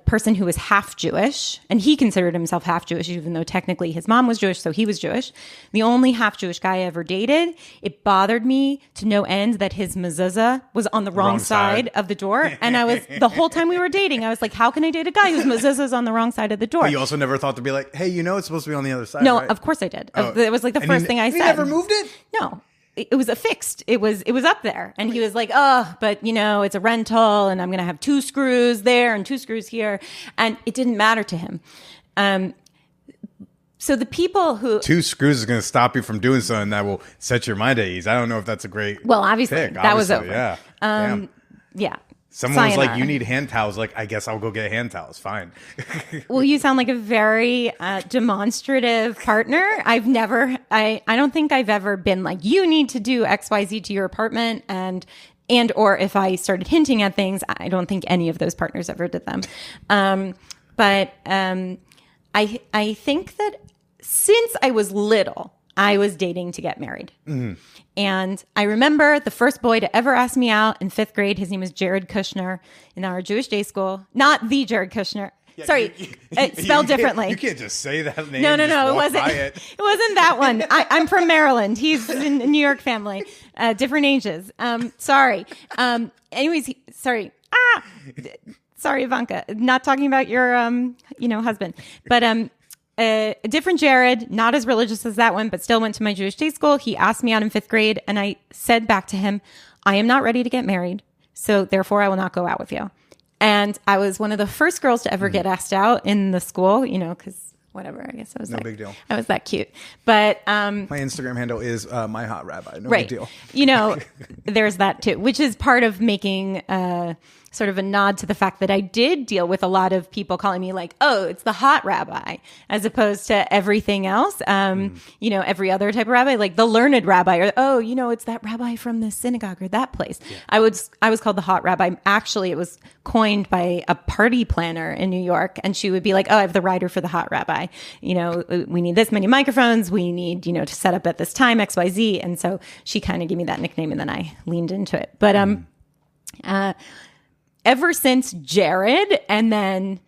person who was half Jewish, and he considered himself half Jewish, even though technically his mom was Jewish, so he was Jewish. The only half Jewish guy I ever dated, it bothered me to no end that his mezuzah was on the wrong side of the door. And I was, the whole time we were dating, I was like, how can I date a guy whose mezuzah is on the wrong side of the door? But you also never thought to be hey, it's supposed to be on the other side, No, right? of course I did. It was the first thing I said. You never moved it? No. It was affixed. It was up there. And he was but it's a rental and I'm going to have 2 screws there and 2 screws here. And it didn't matter to him. So the people who... 2 screws is going to stop you from doing something that will set your mind at ease. I don't know if that's a great obviously, pick. that was over. Yeah. Yeah. Someone Sayonara. was you need hand towels. I guess I'll go get hand towels. Fine. Well, you sound like a very demonstrative partner. I don't think I've ever been you need to do XYZ to your apartment and or if I started hinting at things, I don't think any of those partners ever did them. But I think that since I was little, I was dating to get married. And I remember the first boy to ever ask me out in 5th grade. His name was Jared Kushner in our Jewish day school. Not the Jared Kushner. Sorry, spelled differently. You can't just say that name. No, it wasn't. It wasn't that one. I'm from Maryland. He's in a New York family. Different ages. Sorry. Anyways, sorry. Sorry, Ivanka. Not talking about your, husband. But a different Jared, not as religious as that one, but still went to my Jewish day school. He asked me out in 5th grade, and I said back to him, I am not ready to get married, so therefore I will not go out with you. And I was one of the first girls to ever get asked out in the school, because whatever, I guess I was no big deal. I was that cute. But my Instagram handle is my hot rabbi. No right. big deal. There's that too, which is part of making sort of a nod to the fact that I did deal with a lot of people calling me it's the hot rabbi, as opposed to everything else. Every other type of rabbi, like the learned rabbi, or it's that rabbi from this synagogue or that place. Yeah. I was called the hot rabbi. Actually, it was coined by a party planner in New York, and she would be like, "Oh, I have the rider for the hot rabbi. We need this many microphones. We need to set up at this time, XYZ." And so she kind of gave me that nickname, and then I leaned into it. But ever since Jared and then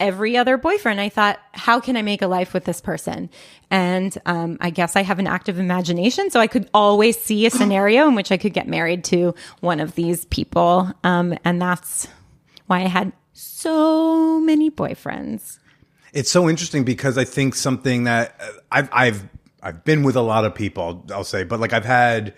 every other boyfriend, I thought, how can I make a life with this person? And I guess I have an active imagination, so I could always see a scenario in which I could get married to one of these people. And that's why I had so many boyfriends. It's so interesting because I think something that I've been with a lot of people, I'll say, but I've had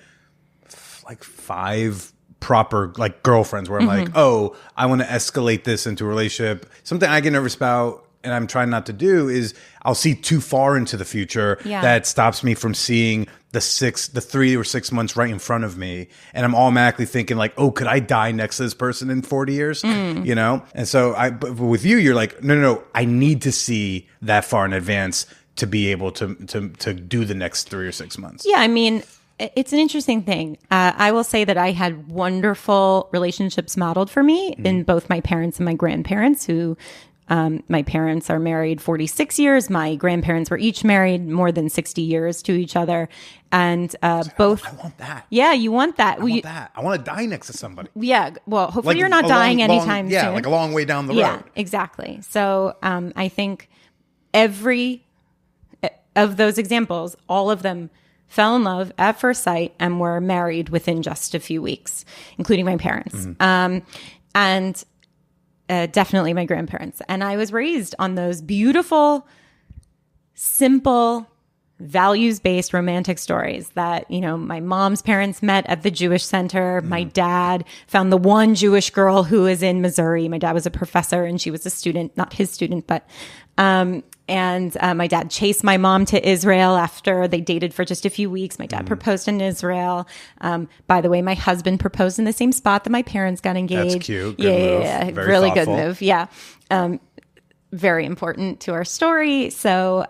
5 proper like girlfriends where I'm like, oh, I want to escalate this into a relationship. Something I get nervous about and I'm trying not to do is I'll see too far into the future that stops me from seeing the 3 or 6 months right in front of me. And I'm automatically thinking like, oh, could I die next to this person in 40 years? You know? And so but with you, you're like, no, I need to see that far in advance to be able to do the next 3 or 6 months. Yeah. I mean, it's an interesting thing. I will say that I had wonderful relationships modeled for me in both my parents and my grandparents who, my parents are married 46 years. My grandparents were each married more than 60 years to each other. And both. I want that. Yeah, you want that. I want that. I want to die next to somebody. Yeah. Well, hopefully Like you're not dying anytime soon. Yeah, like a long way down the road. Yeah, exactly. So I think every of those examples, all of them fell in love at first sight and were married within just a few weeks, including my parents. And definitely my grandparents. And I was raised on those beautiful, simple, values-based romantic stories that, you know, my mom's parents met at the Jewish Center. My dad found the one Jewish girl who is in Missouri. My dad was a professor and she was a student, not his student, but, and my dad chased my mom to Israel after they dated for just a few weeks. My dad proposed in Israel. By the way, my husband proposed in the same spot that my parents got engaged. That's cute. Good move. Yeah. Very Really thoughtful. good move. Yeah. Very important to our story. So,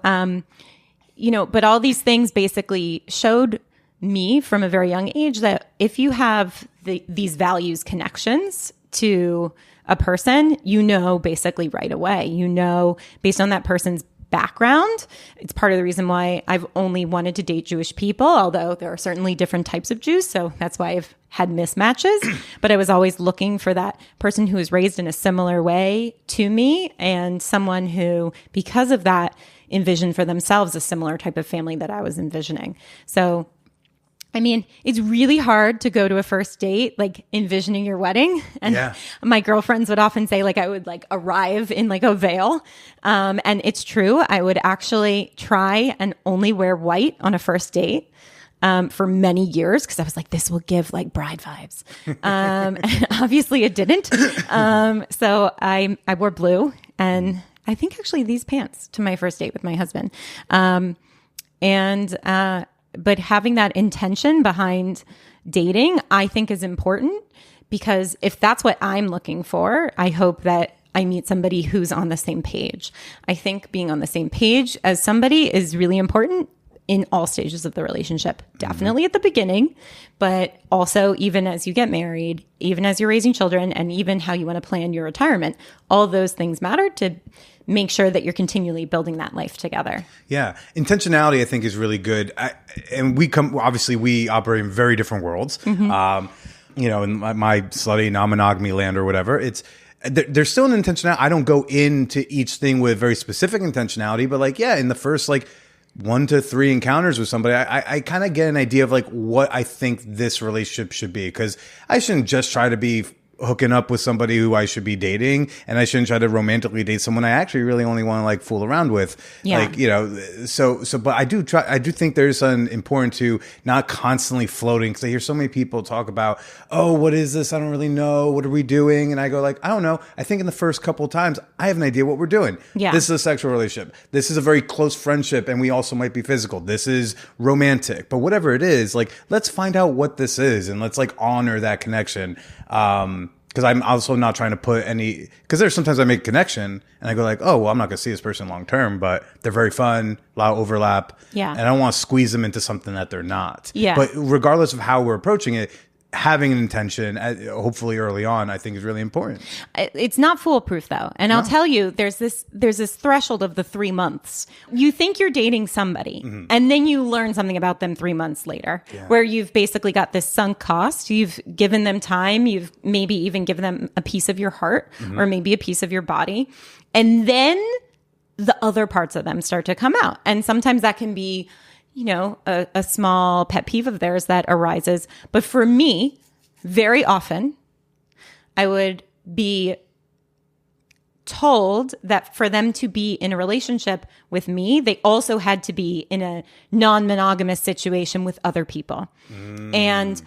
you know, but all these things basically showed me from a very young age that if you have these values connections to a person, you know, basically right away, you know, based on that person's background. It's part of the reason why I've only wanted to date Jewish people, although there are certainly different types of Jews. So that's why I've had mismatches. But I was always looking for that person who was raised in a similar way to me and someone who, because of that, envisioned for themselves a similar type of family that I was envisioning. So, I mean, it's really hard to go to a first date, like envisioning your wedding. And my girlfriends would often say like, I would like arrive in like a veil. And it's true. I would actually try and only wear white on a first date. For many years, because I was like, this will give like bride vibes. And obviously it didn't. So I wore blue and I think actually these pants to my first date with my husband. But having that intention behind dating, I think is important because if that's what I'm looking for, I hope that I meet somebody who's on the same page. I think being on the same page as somebody is really important in all stages of the relationship, definitely at the beginning, but also even as you get married, even as you're raising children, and even how you want to plan your retirement. All those things matter to make sure that you're continually building that life together. Yeah. Intentionality, I think, is really good. And we operate in very different worlds. You know, in my slutty non-monogamy land or whatever, there's still an intentionality. I don't go into each thing with very specific intentionality, but like, yeah, in the first like 1 to 3 encounters with somebody, I kind of get an idea of like what I think this relationship should be. Because I shouldn't just try to be hooking up with somebody who I should be dating, and I shouldn't try to romantically date someone I actually really only want to like fool around with. Yeah. Like, you know, but I do think there's an important to not constantly floating, because I hear so many people talk about, oh, what is this? I don't really know. What are we doing? And I go like, I don't know. I think in the first couple of times, I have an idea what we're doing. Yeah. This is a sexual relationship. This is a very close friendship, and we also might be physical. This is romantic, but whatever it is, like, let's find out what this is, and let's like honor that connection. Because I'm also not trying to put any, because there's sometimes I make a connection and I go like, oh, well, I'm not going to see this person long term, but they're very fun, a lot of overlap. Yeah. And I don't want to squeeze them into something that they're not. Yeah. But regardless of how we're approaching it, having an intention, hopefully early on, I think is really important. It's not foolproof though. And I'll tell you, there's this threshold of the 3 months. You think you're dating somebody and then you learn something about them 3 months later, where you've basically got this sunk cost. You've given them time. You've maybe even given them a piece of your heart or maybe a piece of your body. And then the other parts of them start to come out. And sometimes that can be, you know, a small pet peeve of theirs that arises. But for me, very often, I would be told that for them to be in a relationship with me, they also had to be in a non-monogamous situation with other people. And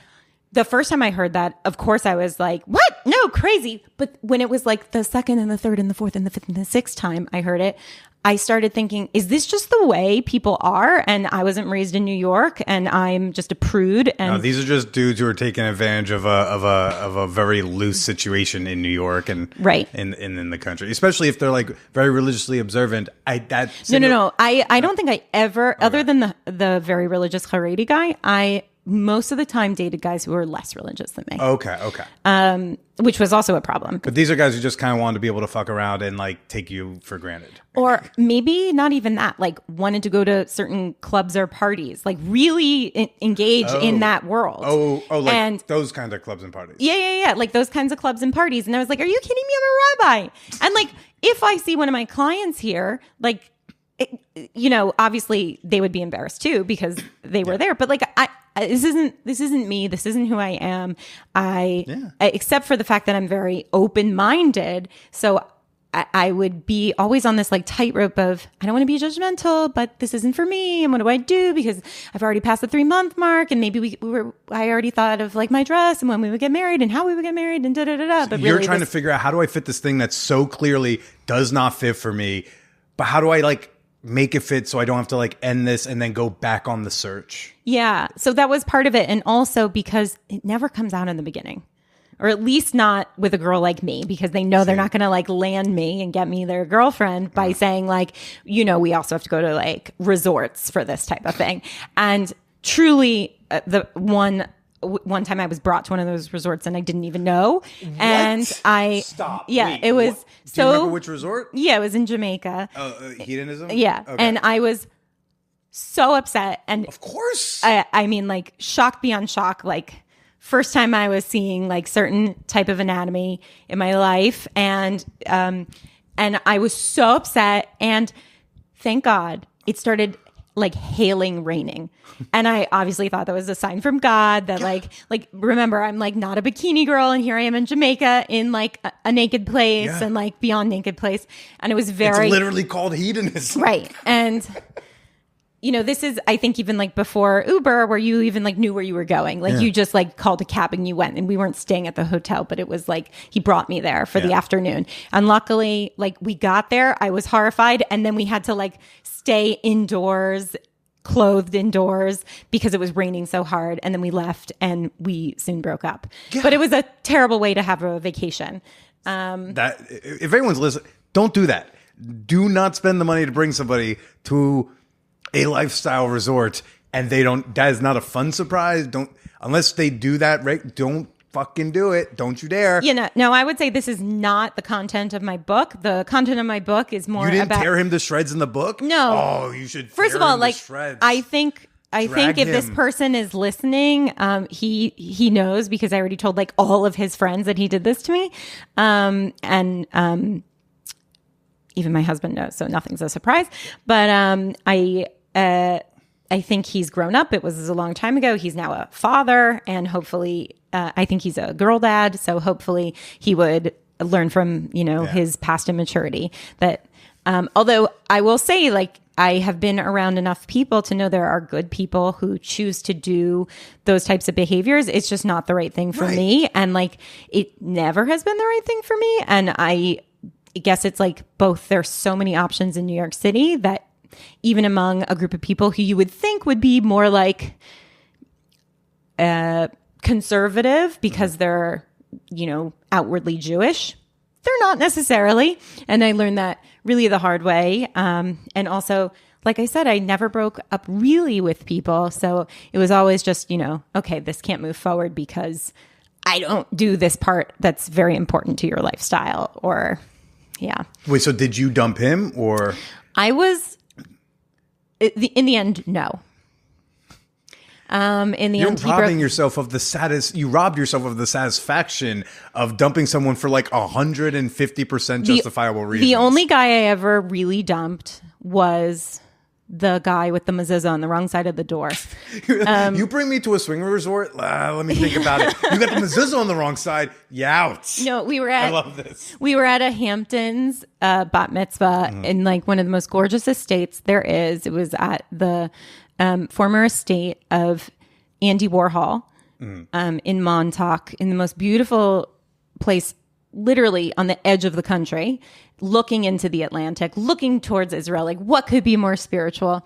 the first time I heard that, of course I was like, what? No, crazy. But when it was like the second and the third and the fourth and the fifth and the sixth time I heard it, I started thinking, is this just the way people are? And I wasn't raised in New York, and I'm just a prude. And No, these are just dudes who are taking advantage of a very loose situation in New York and Right. in the country, especially if they're like very religiously observant. No. I don't think I ever, other than the very religious Haredi guy, I most of the time dated guys who were less religious than me. Okay. Which was also a problem. But these are guys who just kind of wanted to be able to fuck around and like take you for granted. Or maybe not even that, like wanted to go to certain clubs or parties, like really engage in that world. Like and those kinds of clubs and parties. Yeah. Like those kinds of clubs and parties. And I was like, are you kidding me? I'm a rabbi. And like, if I see one of my clients here, like, obviously they would be embarrassed too because they were there. But like, this isn't me. This isn't who I am. Except for the fact that I'm very open-minded. So I would be always on this like tightrope of, I don't want to be judgmental, but this isn't for me. And what do I do? Because I've already passed the 3-month mark, and maybe I already thought of like my dress and when we would get married and how we would get married and da-da-da-da. But you're trying to figure out, how do I fit this thing that so clearly does not fit for me? But how do I like make it fit so I don't have to like end this and then go back on the search? Yeah. So that was part of it. And also because it never comes out in the beginning, or at least not with a girl like me, because they know they're not going to like land me and get me their girlfriend by saying like, we also have to go to like resorts for this type of thing. And truly the one time I was brought to one of those resorts and I didn't even know. What? And Stop. Yeah, Wait, it was what? Do you remember which resort? Yeah, it was in Jamaica. Hedonism? Yeah. Okay. And I was so upset. And of course. I mean, like shock beyond shock. Like first time I was seeing like certain type of anatomy in my life. And I was so upset. And thank God it started like hailing raining. And I obviously thought that was a sign from God that like remember, I'm like not a bikini girl, and here I am in Jamaica in like a naked place and like beyond naked place. And it was very, it's literally called hedonism. Right. And this is, I think, even like before Uber, where you even like knew where you were going. Like you just like called a cab and you went, and we weren't staying at the hotel, but it was like, he brought me there for the afternoon. And luckily, like we got there, I was horrified. And then we had to like stay indoors, clothed indoors, because it was raining so hard. And then we left and we soon broke up. Yeah. But it was a terrible way to have a vacation. That if anyone's listening, don't do that. Do not spend the money to bring somebody to a lifestyle resort and that is not a fun surprise. Unless they do that, right? Don't fucking do it. Don't you dare. No, I would say this is not the content of my book. The content of my book is more about... You didn't tear him to shreds in the book? No. Oh, you should First of all, like, shreds. I think if this person is listening, he knows, because I already told like all of his friends that he did this to me. Even my husband knows, so nothing's a surprise. But I think he's grown up. It was a long time ago. He's now a father, and hopefully, I think he's a girl dad. So hopefully he would learn from, his past immaturity. That, although I will say, like, I have been around enough people to know there are good people who choose to do those types of behaviors. It's just not the right thing for me. And like, it never has been the right thing for me. And I guess it's like both. There's so many options in New York City that even among a group of people who you would think would be more like conservative because they're, outwardly Jewish, they're not necessarily. And I learned that really the hard way. And also, like I said, I never broke up really with people. So it was always just, okay, this can't move forward because I don't do this part that's very important to your lifestyle, or, yeah. Wait, so did you dump him, or? I was, in the end, no. In the end, you robbed yourself of the satisfaction of dumping someone for like 150% justifiable reasons. The only guy I ever really dumped was the guy with the mezuzah on the wrong side of the door. You bring me to a swinger resort? Let me think about it. You got the mezuzah on the wrong side. Youch. No, I love this. We were at a Hamptons bat mitzvah in like one of the most gorgeous estates there is. It was at the former estate of Andy Warhol, in Montauk, in the most beautiful place, literally on the edge of the country, looking into the Atlantic, looking towards Israel. Like, what could be more spiritual?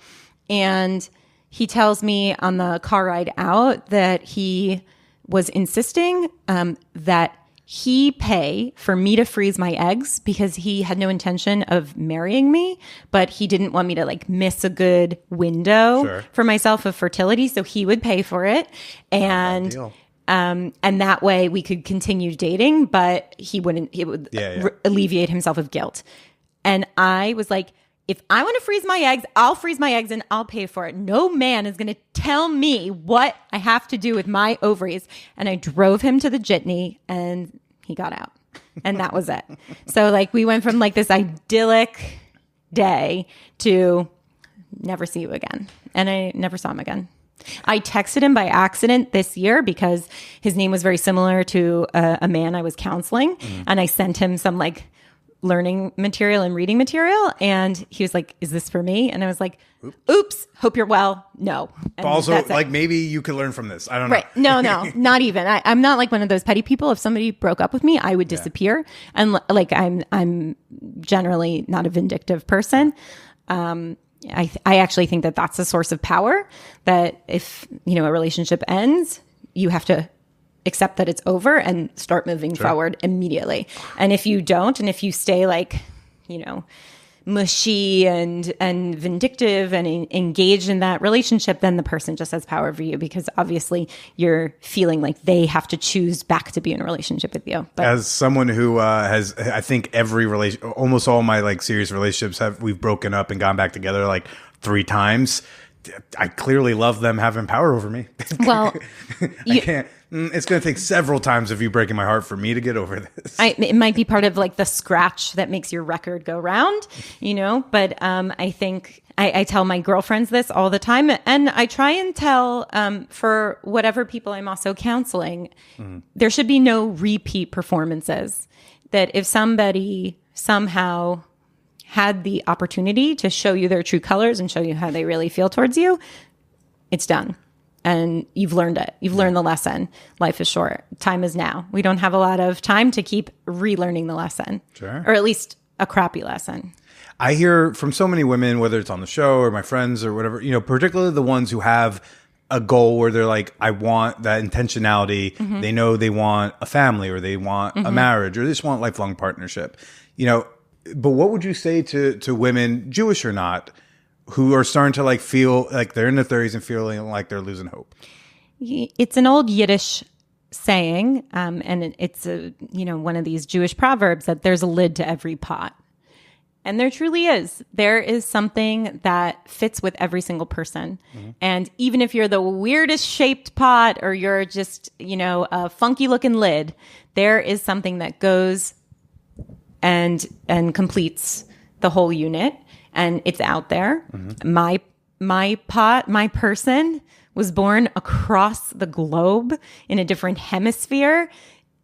And he tells me on the car ride out that he was insisting that he pay for me to freeze my eggs because he had no intention of marrying me, but he didn't want me to like miss a good window for myself of fertility. So he would pay for it. And that way we could continue dating, but he wouldn't, it would alleviate himself of guilt. And I was like, if I want to freeze my eggs, I'll freeze my eggs and I'll pay for it. No man is going to tell me what I have to do with my ovaries. And I drove him to the jitney and he got out. And that was it. So like we went from like this idyllic day to never see you again. And I never saw him again. I texted him by accident this year because his name was very similar to a man I was counseling. And I sent him some like learning material and reading material. And he was like, is this for me? And I was like, oops, hope you're well. No. And also, like, maybe you could learn from this. I don't know. Right. No, not even. I'm not like one of those petty people. If somebody broke up with me, I would disappear. And like, I'm generally not a vindictive person. I actually think that that's a source of power, that if, a relationship ends, you have to accept that it's over and start moving forward immediately. And if you don't, and if you stay like, mushy and vindictive and engaged in that relationship, then the person just has power over you because obviously you're feeling like they have to choose back to be in a relationship with you. But as someone who has, I think almost all my like serious relationships we've broken up and gone back together like 3 times. I clearly love them having power over me. Well, I can't. It's going to take several times of you breaking my heart for me to get over this. It might be part of like the scratch that makes your record go round, But I think I tell my girlfriends this all the time, and I try and tell for whatever people I'm also counseling, there should be no repeat performances. That if somebody somehow had the opportunity to show you their true colors and show you how they really feel towards you, it's done. And you've learned it. You've learned the lesson. Life is short. Time is now. We don't have a lot of time to keep relearning the lesson. Sure. Or at least a crappy lesson. I hear from so many women, whether it's on the show or my friends or whatever, particularly the ones who have a goal where they're like, I want that intentionality. They know they want a family or they want a marriage or they just want lifelong partnership. But what would you say to women, Jewish or not, who are starting to like feel like they're in their 30s and feeling like they're losing hope? It's an old Yiddish saying, and it's one of these Jewish proverbs that there's a lid to every pot. And there truly is. There is something that fits with every single person. And even if you're the weirdest shaped pot or you're just, a funky looking lid, there is something that goes and completes the whole unit, and it's out there. My pot, my person was born across the globe in a different hemisphere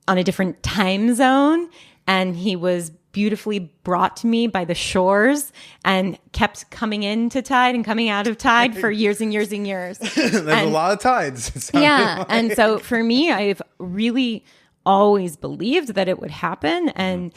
on a different time zone, and he was beautifully brought to me by the shores and kept coming into tide and coming out of tide for years and years and years. There's a lot of tides. Yeah. And so for me, I've really always believed that it would happen. And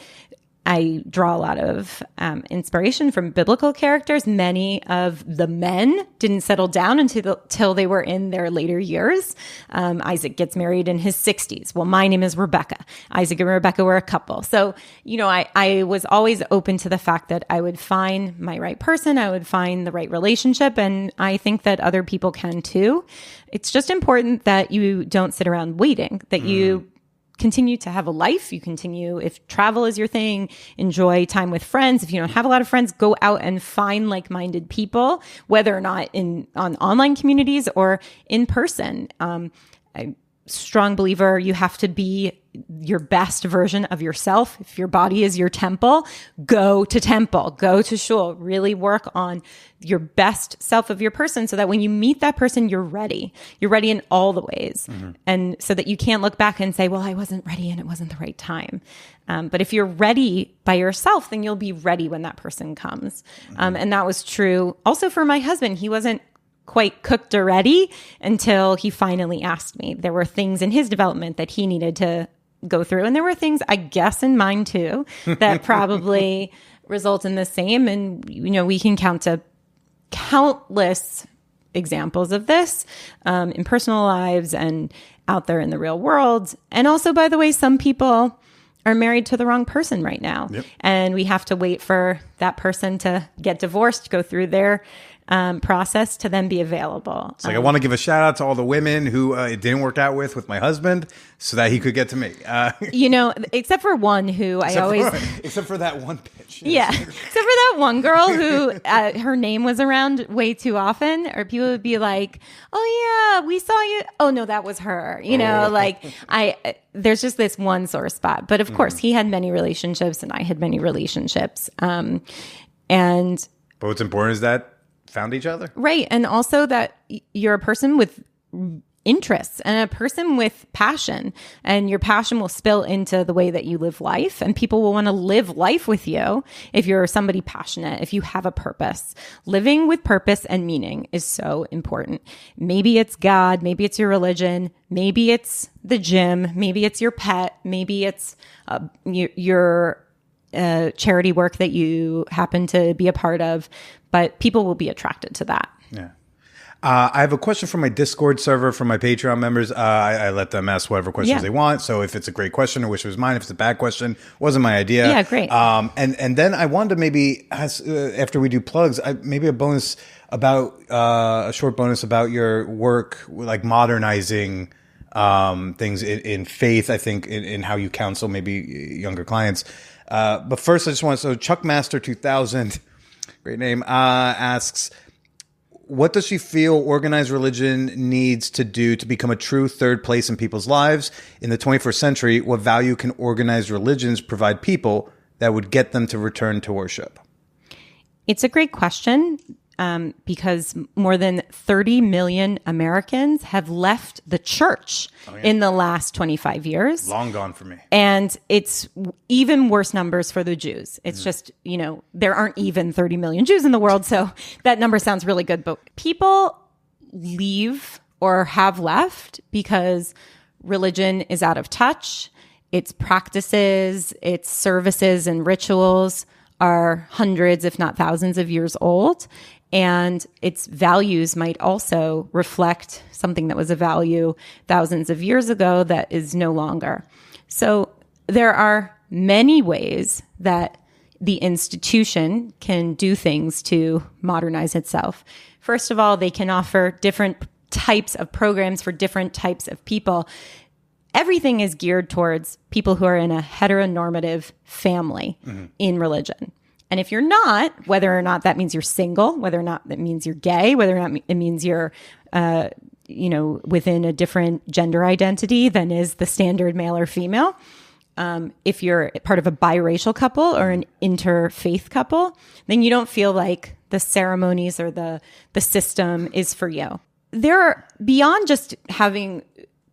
I draw a lot of inspiration from biblical characters. Many of the men didn't settle down until they were in their later years. Isaac gets married in his 60s. Well, my name is Rebecca. Isaac and Rebecca were a couple. So, I was always open to the fact that I would find my right person. I would find the right relationship. And I think that other people can too. It's just important that you don't sit around waiting, that you continue to have a life. You continue, if travel is your thing, enjoy time with friends. If you don't have a lot of friends, go out and find like-minded people, whether or not on online communities or in person. I'm a strong believer you have to be your best version of yourself. If your body is your temple, go to temple, go to shul, really work on your best self of your person so that when you meet that person, you're ready. You're ready in all the ways. And so that you can't look back and say, well, I wasn't ready and it wasn't the right time. But if you're ready by yourself, then you'll be ready when that person comes. And that was true also for my husband. He wasn't quite cooked already until he finally asked me. There were things in his development that he needed to go through. And there were things, I guess, in mine too, that probably result in the same. And, we can count to countless examples of this in personal lives and out there in the real world. And also, by the way, some people are married to the wrong person right now. Yep. And we have to wait for that person to get divorced, go through their process to then be available. It's like I want to give a shout out to all the women who it didn't work out with my husband so that he could get to me. Except for one who except for that one bitch. Yeah. Except for that one girl who her name was around way too often, or people would be like, oh yeah, we saw you. Oh no, that was her. There's just this one sore spot. But of course he had many relationships and I had many relationships. But what's important is that found each other. Right. And also that you're a person with interests and a person with passion, and your passion will spill into the way that you live life, and people will want to live life with you if you're somebody passionate, if you have a purpose. Living with purpose and meaning is so important. Maybe it's God, maybe it's your religion, maybe it's the gym, maybe it's your pet, maybe it's your charity work that you happen to be a part of, but people will be attracted to that. Yeah. I have a question from my Discord server from my Patreon members. I let them ask whatever questions they want. So if it's a great question, I wish it was mine. If it's a bad question, wasn't my idea. Yeah, great. And then I wanted to maybe ask, after we do plugs, maybe a bonus about a short bonus about your work, like modernizing things in faith. I think in how you counsel maybe younger clients. But first, I just want Chuckmaster 2000, great name, asks, what does she feel organized religion needs to do to become a true third place in people's lives? In the 21st century, what value can organized religions provide people that would get them to return to worship? It's a great question. Because more than 30 million Americans have left the church in the last 25 years. Long gone for me. And it's even worse numbers for the Jews. It's just, there aren't even 30 million Jews in the world. So that number sounds really good. But people leave or have left because religion is out of touch. Its practices, its services and rituals are hundreds, if not thousands of years old. And its values might also reflect something that was a value thousands of years ago that is no longer. So there are many ways that the institution can do things to modernize itself. First of all, they can offer different types of programs for different types of people. Everything is geared towards people who are in a heteronormative family in religion. And if you're not, whether or not that means you're single, whether or not that means you're gay, whether or not it means you're, within a different gender identity than is the standard male or female, if you're part of a biracial couple or an interfaith couple, then you don't feel like the ceremonies or the system is for you. There are, beyond just having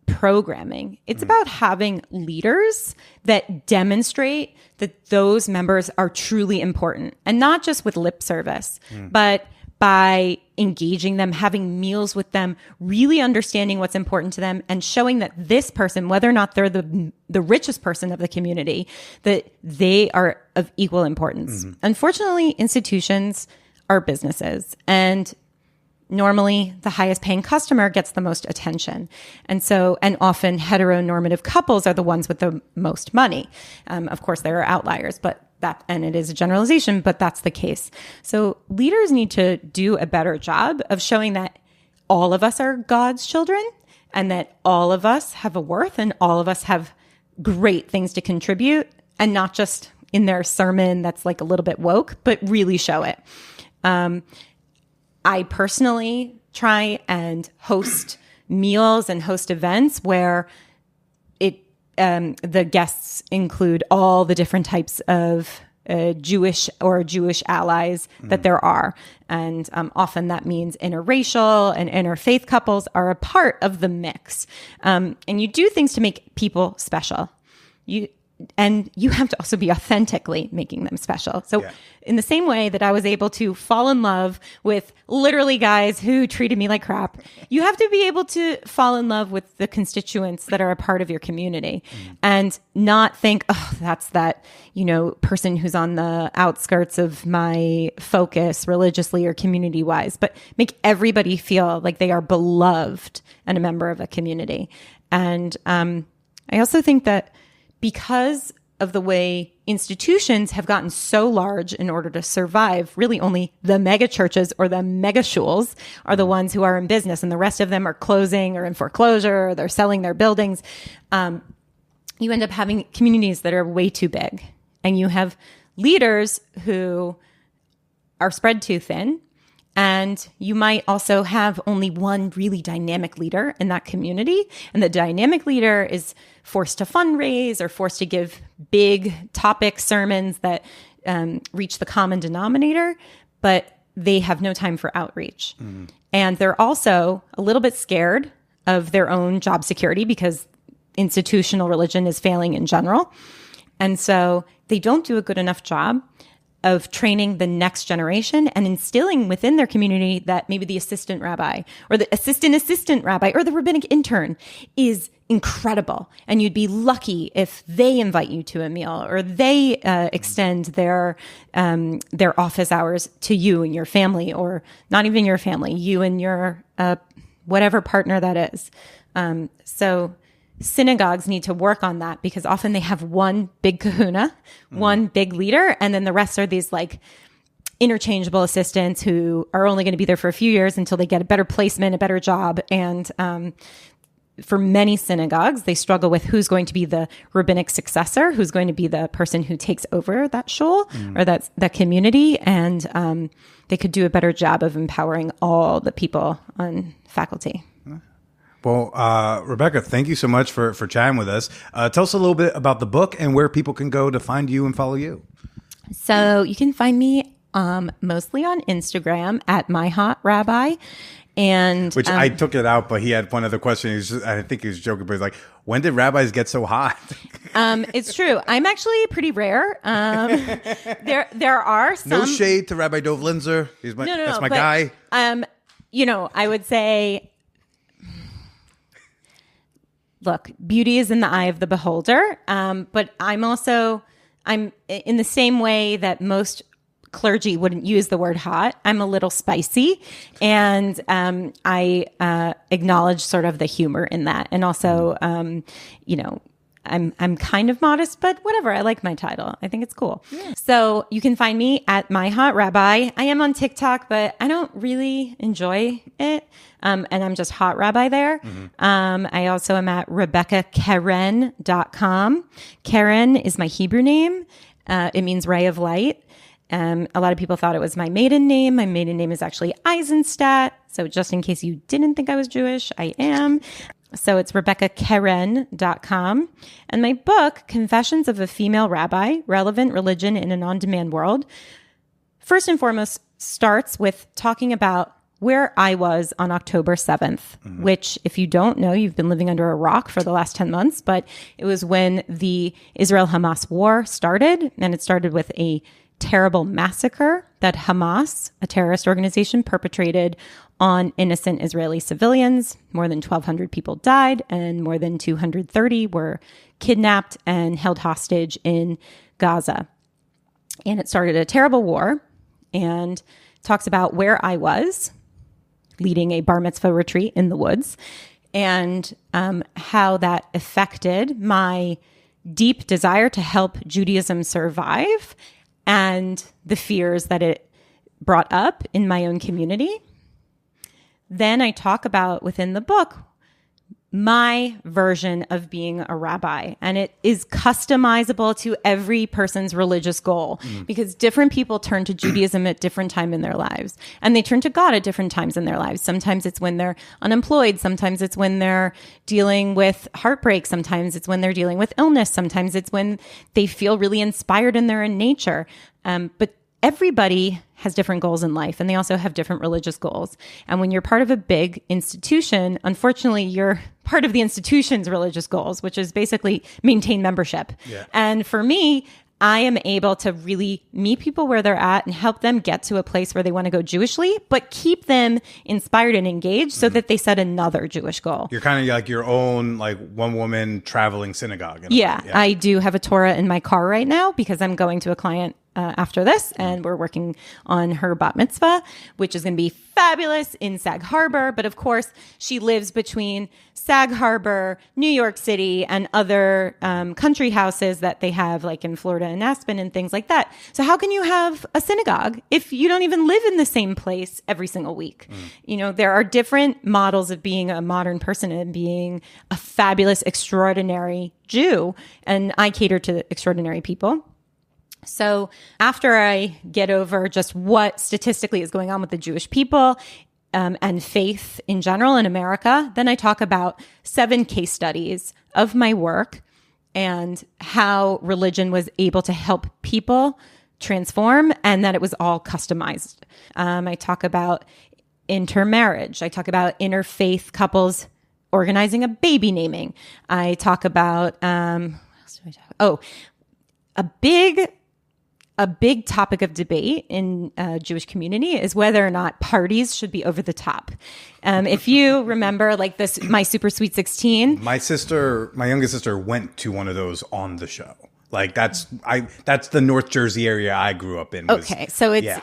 programming, it's about having leaders that demonstrate that those members are truly important, and not just with lip service, but by engaging them, having meals with them, really understanding what's important to them, and showing that this person, whether or not they're the richest person of the community, that they are of equal importance. Unfortunately, institutions are businesses, and normally the highest paying customer gets the most attention. And often heteronormative couples are the ones with the most money. Of course, there are outliers, and it is a generalization, but that's the case. So leaders need to do a better job of showing that all of us are God's children, and that all of us have a worth, and all of us have great things to contribute, and not just in their sermon that's like a little bit woke, but really show it. I personally try and host meals and host events where the guests include all the different types of Jewish or Jewish allies that there are. And often that means interracial and interfaith couples are a part of the mix. And you do things to make people special. and you have to also be authentically making them special. So in the same way that I was able to fall in love with literally guys who treated me like crap, you have to be able to fall in love with the constituents that are a part of your community and not think, oh, that's that, person who's on the outskirts of my focus religiously or community wise, but make everybody feel like they are beloved and a member of a community. And I also think that because of the way institutions have gotten so large in order to survive, really only the mega churches or the mega shuls are the ones who are in business, and the rest of them are closing or in foreclosure, or they're selling their buildings. You end up having communities that are way too big, and you have leaders who are spread too thin. And you might also have only one really dynamic leader in that community. And the dynamic leader is forced to fundraise or forced to give big topic sermons that reach the common denominator, but they have no time for outreach. And they're also a little bit scared of their own job security because institutional religion is failing in general. And so they don't do a good enough job of training the next generation and instilling within their community that maybe the assistant rabbi or the assistant rabbi or the rabbinic intern is incredible. And you'd be lucky if they invite you to a meal or they extend their office hours to you and your family, or not even your family, you and your whatever partner that is. So synagogues need to work on that because often they have one big kahuna, one big leader, and then the rest are these like interchangeable assistants who are only going to be there for a few years until they get a better placement, a better job. And for many synagogues, they struggle with who's going to be the rabbinic successor, who's going to be the person who takes over that shul or that community. And they could do a better job of empowering all the people on faculty. Well, Rebecca, thank you so much for chatting with us. Tell us a little bit about the book and where people can go to find you and follow you. So you can find me mostly on Instagram at MyHotRabbi. And which I took it out, but he had one other question. I think he was joking, but he's like, when did rabbis get so hot? It's true. I'm actually pretty rare. There are some. No shade to Rabbi Dov Linzer. That's my guy. I would say, look, beauty is in the eye of the beholder. But I'm in the same way that most clergy wouldn't use the word hot. I'm a little spicy, and I acknowledge sort of the humor in that. And also, I'm kind of modest, but whatever. I like my title. I think it's cool. Yeah. So you can find me at MyHotRabbi. I am on TikTok, but I don't really enjoy it. And I'm just Hot Rabbi there. I also am at RebeccaKeren.com. Keren is my Hebrew name. It means ray of light. A lot of people thought it was my maiden name. My maiden name is actually Eisenstadt. So just in case you didn't think I was Jewish, I am. So it's RebeccaKeren.com. And my book, Confessions of a Female Rabbi, Relevant Religion in an On-Demand World, first and foremost starts with talking about where I was on October 7th, which, if you don't know, you've been living under a rock for the last 10 months, but it was when the Israel-Hamas war started, and it started with a terrible massacre that Hamas, a terrorist organization, perpetrated on innocent Israeli civilians. More than 1,200 people died, and more than 230 were kidnapped and held hostage in Gaza. And it started a terrible war, and talks about where I was leading a bar mitzvah retreat in the woods, and how that affected my deep desire to help Judaism survive and the fears that it brought up in my own community. Then I talk about within the book my version of being a rabbi, and it is customizable to every person's religious goal because different people turn to Judaism at different times in their lives, and they turn to God at different times in their lives. Sometimes it's when they're unemployed. Sometimes it's when they're dealing with heartbreak. Sometimes it's when they're dealing with illness. Sometimes it's when they feel really inspired in their own nature. But everybody has different goals in life, and they also have different religious goals. And when you're part of a big institution, unfortunately, you're part of the institution's religious goals, which is basically maintain membership. Yeah. And for me, I am able to really meet people where they're at and help them get to a place where they want to go Jewishly, but keep them inspired and engaged so that they set another Jewish goal. You're kind of like your own, like, one woman traveling synagogue. Yeah, I do have a Torah in my car right now because I'm going to a client after this, and we're working on her bat mitzvah, which is going to be fabulous in Sag Harbor. But of course, she lives between Sag Harbor, New York City, and other country houses that they have, like in Florida and Aspen and things like that. So how can you have a synagogue if you don't even live in the same place every single week? You know, there are different models of being a modern person and being a fabulous, extraordinary Jew, and I cater to extraordinary people. So after I get over just what statistically is going on with the Jewish people and faith in general in America, then I talk about 7 case studies of my work and how religion was able to help people transform and that it was all customized. I talk about intermarriage. I talk about interfaith couples organizing a baby naming. I talk about, what else do I talk about? Oh, a big topic of debate in Jewish community is whether or not parties should be over the top. If you remember, like this, my Super Sweet 16. My youngest sister went to one of those on the show. Like that's the North Jersey area I grew up in. Okay, so it's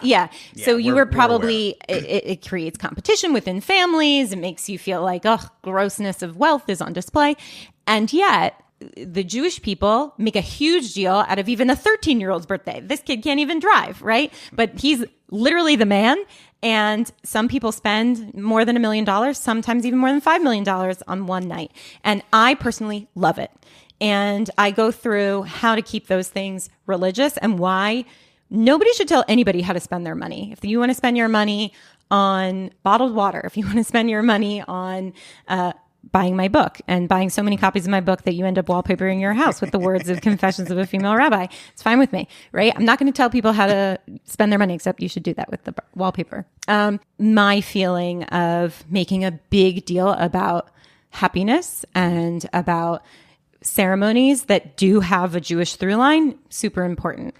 So you were probably it creates competition within families. It makes you feel like grossness of wealth is on display, and yet the Jewish people make a huge deal out of even a 13-year-old's birthday. This kid can't even drive, right? But he's literally the man. And some people spend more than $1 million, sometimes even more than $5 million on one night. And I personally love it. And I go through how to keep those things religious and why nobody should tell anybody how to spend their money. If you want to spend your money on bottled water, if you want to spend your money on buying my book and buying so many copies of my book that you end up wallpapering your house with the words of Confessions of a Female Rabbi, it's fine with me, right? I'm not going to tell people how to spend their money, except you should do that with the wallpaper. My feeling of making a big deal about happiness and about ceremonies that do have a Jewish through line, super important.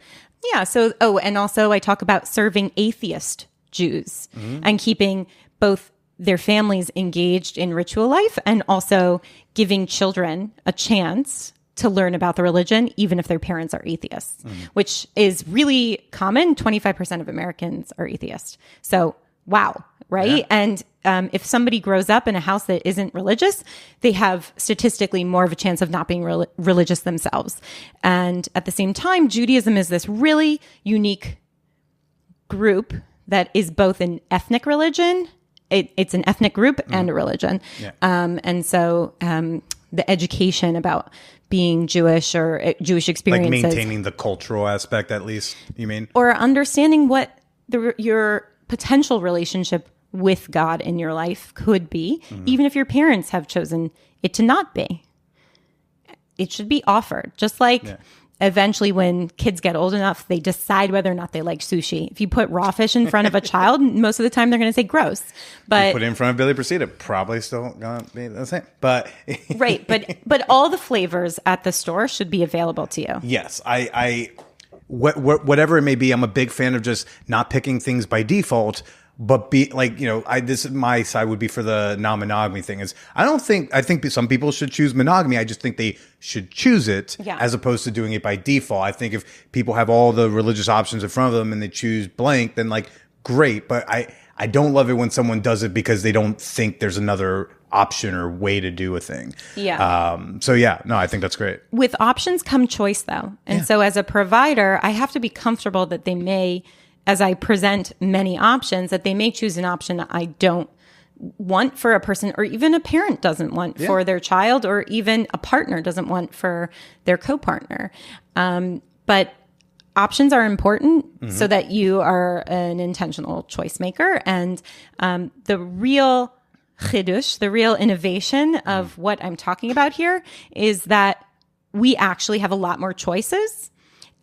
Yeah. So, and also I talk about serving atheist Jews and keeping both their families engaged in ritual life and also giving children a chance to learn about the religion, even if their parents are atheists, which is really common. 25% of Americans are atheists. So, wow. Right. Yeah. And if somebody grows up in a house that isn't religious, they have statistically more of a chance of not being religious themselves. And at the same time, Judaism is this really unique group that is both an ethnic religion. It's an ethnic group and a religion. Yeah. And so the education about being Jewish or Jewish experiences. Like maintaining the cultural aspect, at least, you mean? Or understanding what your potential relationship with God in your life could be, even if your parents have chosen it to not be. It should be offered. Just like eventually when kids get old enough, they decide whether or not they like sushi. If you put raw fish in front of a child, most of the time they're going to say gross. But you put it in front of Billy Procida, probably still going to be the same. But right. But all the flavors at the store should be available to you. Yes. Whatever it may be, I'm a big fan of just not picking things by default, but be like, this is my side would be for the non-monogamy thing is I think some people should choose monogamy. I just think they should choose it as opposed to doing it by default. I think if people have all the religious options in front of them and they choose blank, then like, great. But I don't love it when someone does it because they don't think there's another option or way to do a thing. Yeah. I think that's great. With options come choice though. And so as a provider, I have to be comfortable that they may, as I present many options, that they may choose an option I don't want for a person, or even a parent doesn't want for their child, or even a partner doesn't want for their co-partner. But options are important so that you are an intentional choice maker. And the real chidush, the real innovation of what I'm talking about here is that we actually have a lot more choices.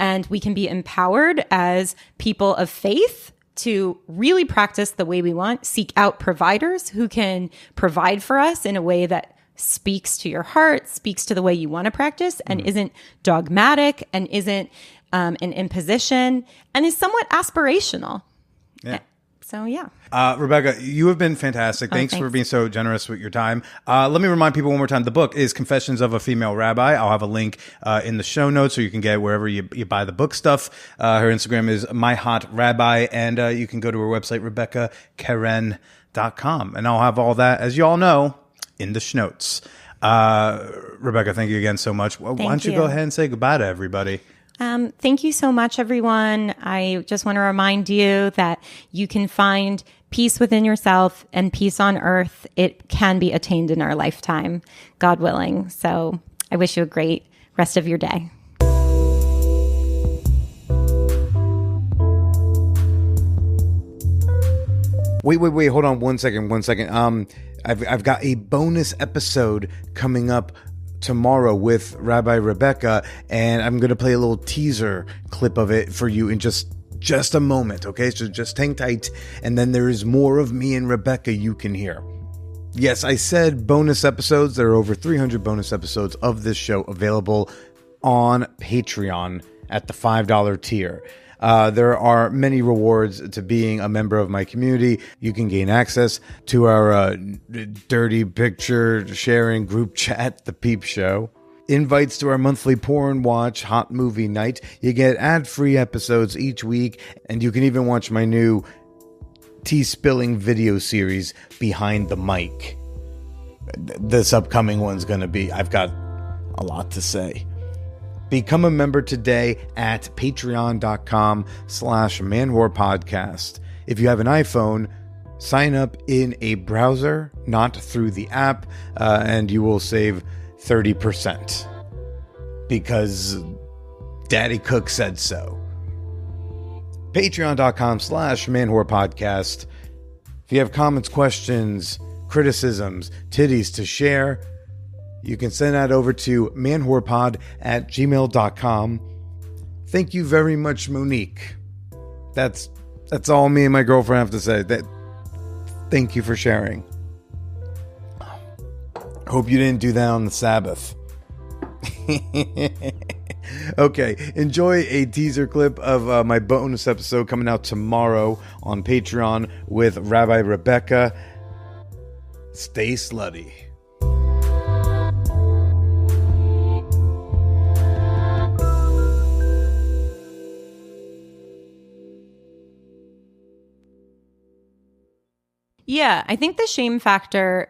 And we can be empowered as people of faith to really practice the way we want, seek out providers who can provide for us in a way that speaks to your heart, speaks to the way you want to practice, and isn't dogmatic and isn't an imposition and is somewhat aspirational. Yeah. So, yeah. Rebecca, you have been fantastic. Thanks for being so generous with your time. Let me remind people one more time. The book is Confessions of a Female Rabbi. I'll have a link in the show notes so you can get it wherever you buy the book stuff. Her Instagram is myhotrabbi, and you can go to her website, RebeccaKeren.com. And I'll have all that, as you all know, in the schnotes. Rebecca, thank you again so much. Why don't you go ahead and say goodbye to everybody? Thank you so much, everyone. I just want to remind you that you can find peace within yourself and peace on earth. It can be attained in our lifetime, God willing. So I wish you a great rest of your day. Wait. Hold on one second. I've got a bonus episode coming up tomorrow with Rabbi Rebecca, and I'm going to play a little teaser clip of it for you in just a moment, okay? So just hang tight, and then there is more of me and Rebecca you can hear. Yes, I said bonus episodes. There are over 300 bonus episodes of this show available on Patreon at the $5 tier. There are many rewards to being a member of my community. You can gain access to our dirty picture sharing group chat, The Peep Show. Invites to our monthly porn watch, Hot Movie Night. You get ad-free episodes each week, and you can even watch my new tea-spilling video series, Behind the Mic. This upcoming one's going to be, I've got a lot to say. Become a member today at patreon.com/manwhorepodcast. If you have an iPhone, sign up in a browser, not through the app, and you will save 30%. Because Daddy Cook said so. Patreon.com/manwhorepodcast. If you have comments, questions, criticisms, titties to share, you can send that over to manwhorepod@gmail.com. Thank you very much, Monique. That's all me and my girlfriend have to say. Thank you for sharing. Hope you didn't do that on the Sabbath. Okay, enjoy a teaser clip of my bonus episode coming out tomorrow on Patreon with Rabbi Rebecca. Stay slutty. Yeah, I think the shame factor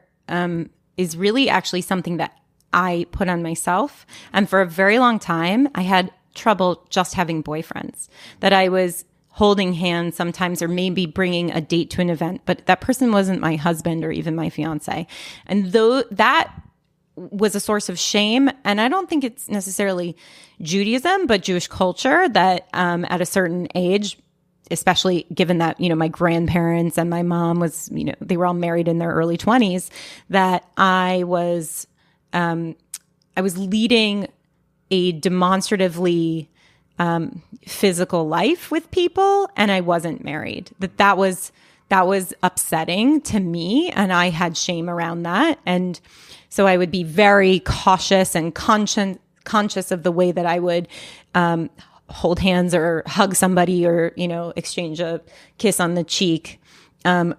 is really actually something that I put on myself. And for a very long time, I had trouble just having boyfriends, that I was holding hands sometimes or maybe bringing a date to an event, but that person wasn't my husband or even my fiance. And though that was a source of shame, and I don't think it's necessarily Judaism, but Jewish culture that at a certain age, especially given that, my grandparents and my mom was, they were all married in their early 20s, that I was leading a demonstratively physical life with people, and I wasn't married. That was upsetting to me, and I had shame around that. And so I would be very cautious and conscious of the way that I would hold hands or hug somebody or, exchange a kiss on the cheek. And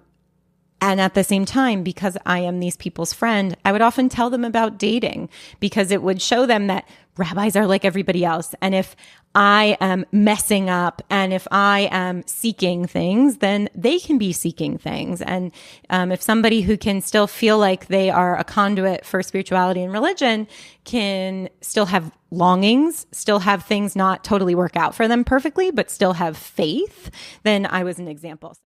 at the same time, because I am these people's friend, I would often tell them about dating because it would show them that rabbis are like everybody else. And if I am messing up and if I am seeking things, then they can be seeking things. And if somebody who can still feel like they are a conduit for spirituality and religion can still have longings, still have things not totally work out for them perfectly, but still have faith, then I was an example.